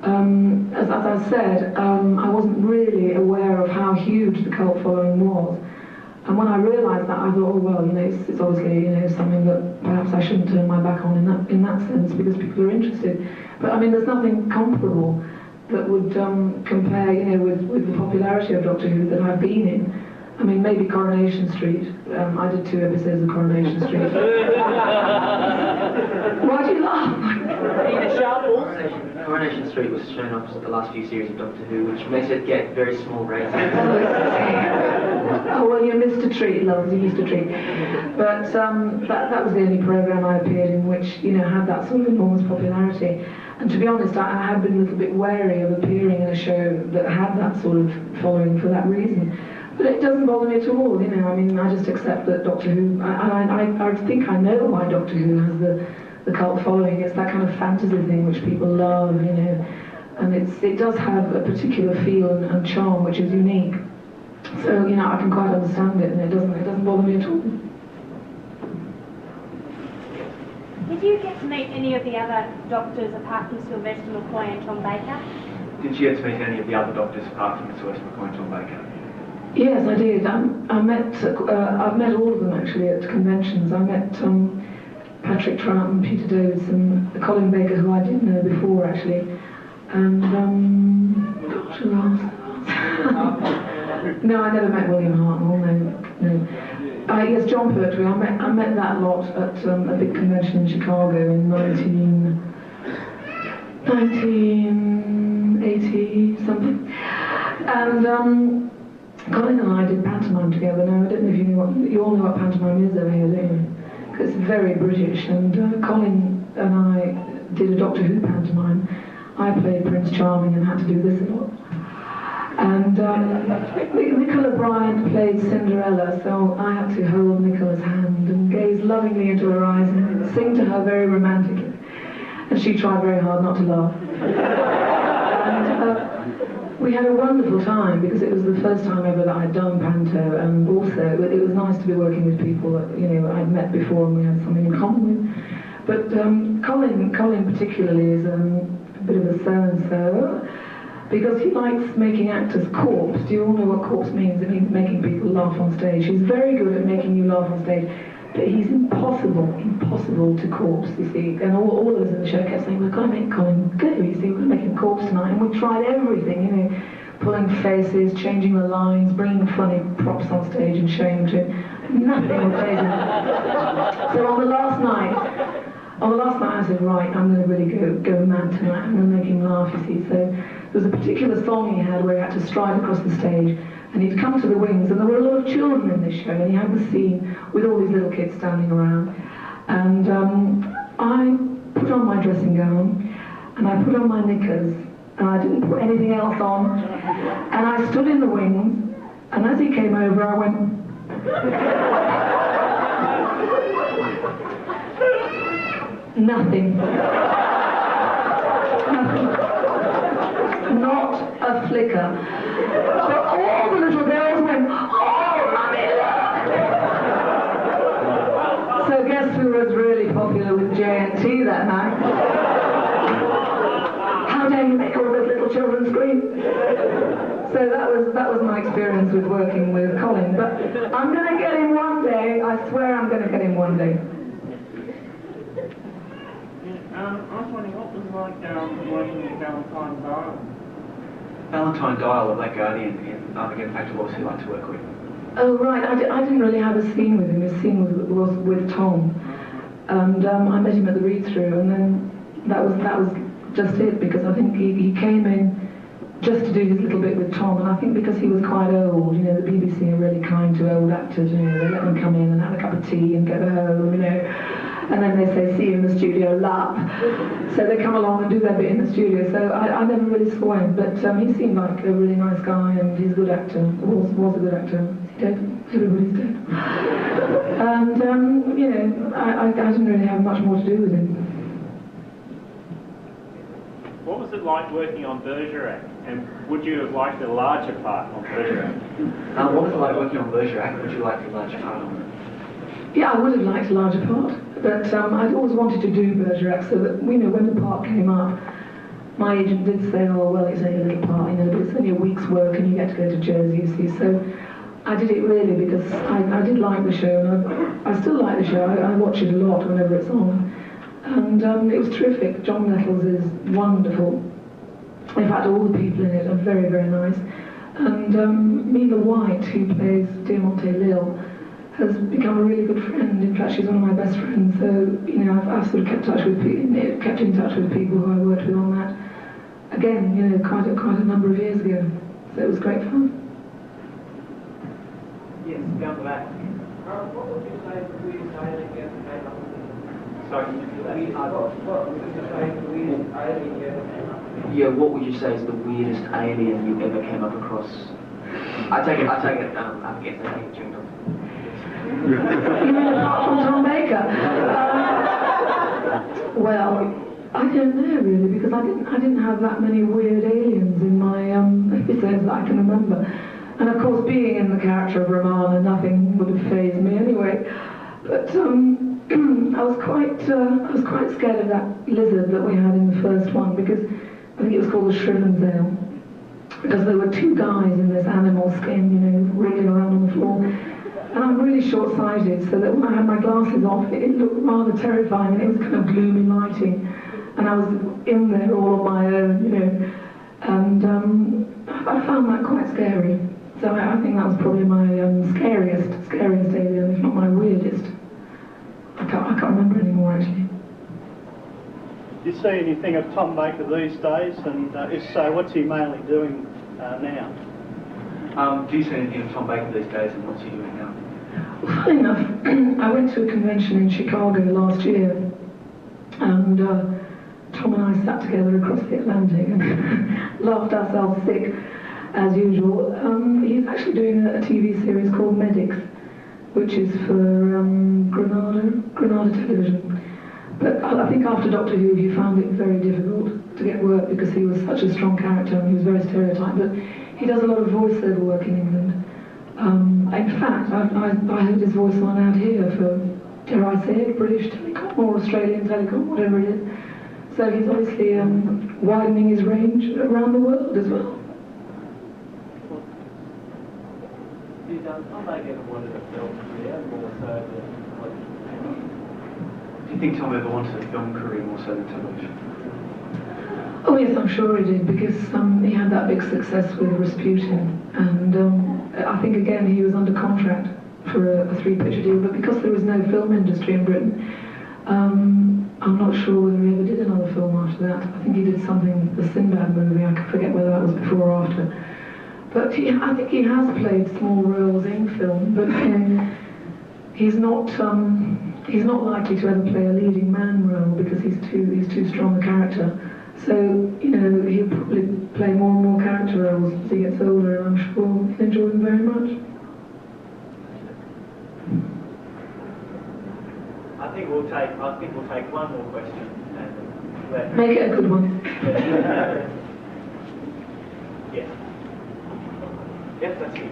As I said, I wasn't really aware of how huge the cult following was. And when I realised that, I thought, oh well, it's obviously something that perhaps I shouldn't turn my back on in that sense, because people are interested. But I mean, there's nothing comparable that would compare, with the popularity of Doctor Who that I've been in. I mean, maybe Coronation Street. I did 2 episodes of Coronation Street. Why do you laugh? Coronation Street was shown off the last few series of Doctor Who, which makes it get very small ratings. Oh, well, you missed a treat, loves, you missed a treat. But that was the only programme I appeared in which, had that sort of enormous popularity. And to be honest, I had been a little bit wary of appearing in a show that had that sort of following for that reason. But it doesn't bother me at all, I mean, I just accept that Doctor Who, I think I know why Doctor Who has the cult following. It's that kind of fantasy thing which people love, and it does have a particular feel and charm which is unique. So, I can quite understand it, and it doesn't bother me at all. Did you get to meet any of the other doctors apart from Sylvester McCoy and Tom Baker? Did you get to meet any of the other doctors apart from Sylvester McCoy and Tom Baker? Yes, I did. I've met all of them actually at conventions. I met Patrick Troughton, Peter Davison, Colin Baker, who I didn't know before actually, and who else? No, I never met William Hartnell. No. Yes, John Pertwee. I met that lot at a big convention in Chicago in 1980 something, and. Colin and I did pantomime together. Now, I don't know if you all know what pantomime is over here, don't you? Because it's very British, and Colin and I did a Doctor Who pantomime. I played Prince Charming and had to do this a lot. And Nicola Bryant played Cinderella, so I had to hold Nicola's hand and gaze lovingly into her eyes and sing to her very romantically. And she tried very hard not to laugh. And, we had a wonderful time because it was the first time ever that I'd done panto, and also it was nice to be working with people that I'd met before and we had something in common with. But Colin particularly is a bit of a so-and-so because he likes making actors corpse. Do you all know what corpse means? It means making people laugh on stage. He's very good at making you laugh on stage. But he's impossible to corpse, you see. And all of us in the show kept saying, we've got to make Colin go, you see, we're going to make him corpse tonight. And we tried everything, pulling faces, changing the lines, bringing funny props on stage and showing them to him. Nothing was phasing. So on the last night I said, right, I'm going to really go mad tonight. I'm going to make him laugh, you see. So there was a particular song he had where he had to stride across the stage. And he'd come to the wings, and there were a lot of children in this show, and he had the scene with all these little kids standing around. And I put on my dressing gown, and I put on my knickers, and I didn't put anything else on. And I stood in the wings, and as he came over, I went... Nothing. Not a flicker. But all the little girls went, oh, Mummy, look! So guess who was really popular with JNT that night? How dare you make all those little children scream? So that was my experience with working with Colin. But I'm going to get him one day. I swear I'm going to get him one day. I was wondering what was like working with Valentine Dial? Valentine Dial, or Black Guardian in Armageddon Factor, what was he like to work with? Oh right, I didn't really have a scene with him. His scene was with Tom, and I met him at the read-through, and then that was just it, because I think he came in just to do his little bit with Tom, and I think because he was quite old, you know, the BBC are really kind to old actors, you know, they let them come in and have a cup of tea and go home, you know, and then they say, see you in the studio, love. So they come along and do their bit in the studio, so I never really saw him, but he seemed like a really nice guy, and he's a good actor, was a good actor. Is he dead? Everybody's dead. And, you know, I didn't really have much more to do with him. What was it like working on Bergerac? And would you have liked a larger part on Bergerac? What was it like working on Bergerac? Would you like a larger part on it? Yeah, I would have liked a larger part, but I'd always wanted to do Bergerac, so that, you know, when the part came up, my agent did say, oh, well, it's only a little part, you know, but it's only a week's work and you get to go to Jersey, you see. So I did it really because I did like the show, and I still like the show. I watch it a lot whenever it's on. And it was terrific. John Nettles is wonderful. In fact, all the people in it are very, very nice. And Mila White, who plays Diamante Lil, has become a really good friend. In fact, she's one of my best friends. So, you know, I've sort of kept in touch with people who I worked with on that. Again, you know, quite a number of years ago. So it was great fun. Yes, down the back. What would you say to Louise Ailing ever came up with? Sorry, What would you say to Louise Ailing ever came up with? yeah, what would you say is the weirdest alien you ever came up across? I take it, I guess I think it's chewing on. You mean apart from Tom Baker? Well, I don't know really, because I didn't have that many weird aliens in my episodes that I can remember. And of course, being in the character of Romana, nothing would have fazed me anyway. But I was quite scared of that lizard that we had in the first one, because I think it was called the Shrivensail, because there were two guys in this animal skin, you know, wriggling around on the floor. And I'm really short-sighted, so that when I had my glasses off, it looked rather terrifying, and it was kind of gloomy lighting. And I was in there all on my own, you know. And I found that quite scary. So I think that was probably my scariest alien, if not my weirdest. I can't remember anymore, actually. Do you see anything of Tom Baker these days? And if so, what's he mainly doing now? Do you see anything of Tom Baker these days, and what's he doing now? Funny enough, I went to a convention in Chicago last year, and Tom and I sat together across the Atlantic and laughed ourselves sick, as usual. He's actually doing a TV series called Medics, which is for Granada Television. But I think after Doctor Who, he found it very difficult to get work because he was such a strong character and he was very stereotyped. But he does a lot of voiceover work in England. In fact, I heard his voice line out here for, dare I say it, British Telecom or Australian Telecom, whatever it is. So he's obviously widening his range around the world as well. Did Tom Baker ever wanted a film career more so than Do you think Tom ever wanted a film career more so than television? Oh yes, I'm sure he did, because he had that big success with Rasputin, and I think again he was under contract for a 3-picture deal, but because there was no film industry in Britain, I'm not sure whether he ever did another film after that. I think he did something, the Sinbad movie, I forget whether that was before or after. But I think he has played small roles in film, but he's not likely to ever play a leading man role because he's too strong a character. So, you know, he'll probably play more and more character roles as he gets older, and I'm sure he'll enjoy them very much. I think we'll take one more question. And Make it a good one. Yes. Yes, that's you.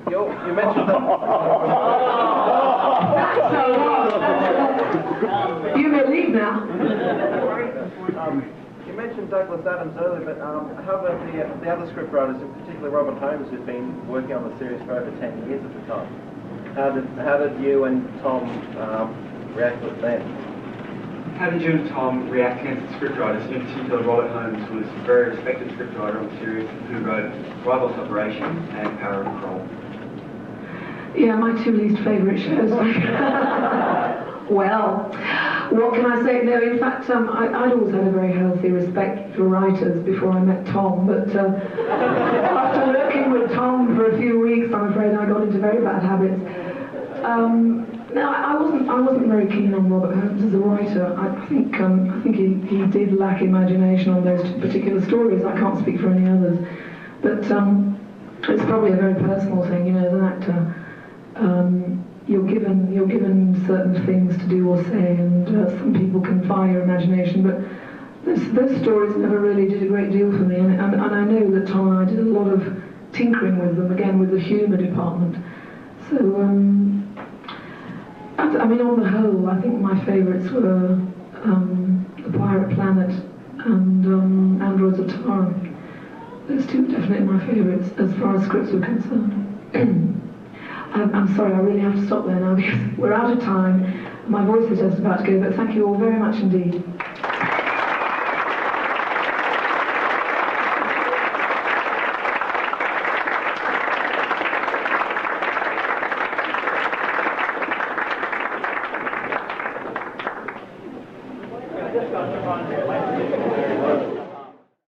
You mentioned that. You may leave now. You mentioned Douglas Adams earlier, but how about the other scriptwriters, in particular Robert Holmes, who's been working on the series for over 10 years at the time? How did you and Tom react with them? how did you and Tom react against the scriptwriters? In particular, Robert Holmes was a very respected scriptwriter on the series who wrote Rival's Operation and Power of Kroll. Yeah, my two least favourite shows. Well, what can I say? No, in fact, I'd always had a very healthy respect for writers before I met Tom, but after working with Tom for a few weeks, I'm afraid I got into very bad habits. No, I wasn't very keen on Robert Holmes as a writer. I think he did lack imagination on those particular stories. I can't speak for any others, but it's probably a very personal thing, you know, as an actor. You're given certain things to do or say, and some people can fire your imagination, but those stories never really did a great deal for me, and I know that Tom and I did a lot of tinkering with them, again with the humour department. So, I mean, on the whole, I think my favourites were The Pirate Planet and Androids of Tamm. Those two are definitely my favourites as far as scripts were concerned. I'm sorry, I really have to stop there now because we're out of time. My voice is just about to go, but thank you all very much indeed. I just got to run.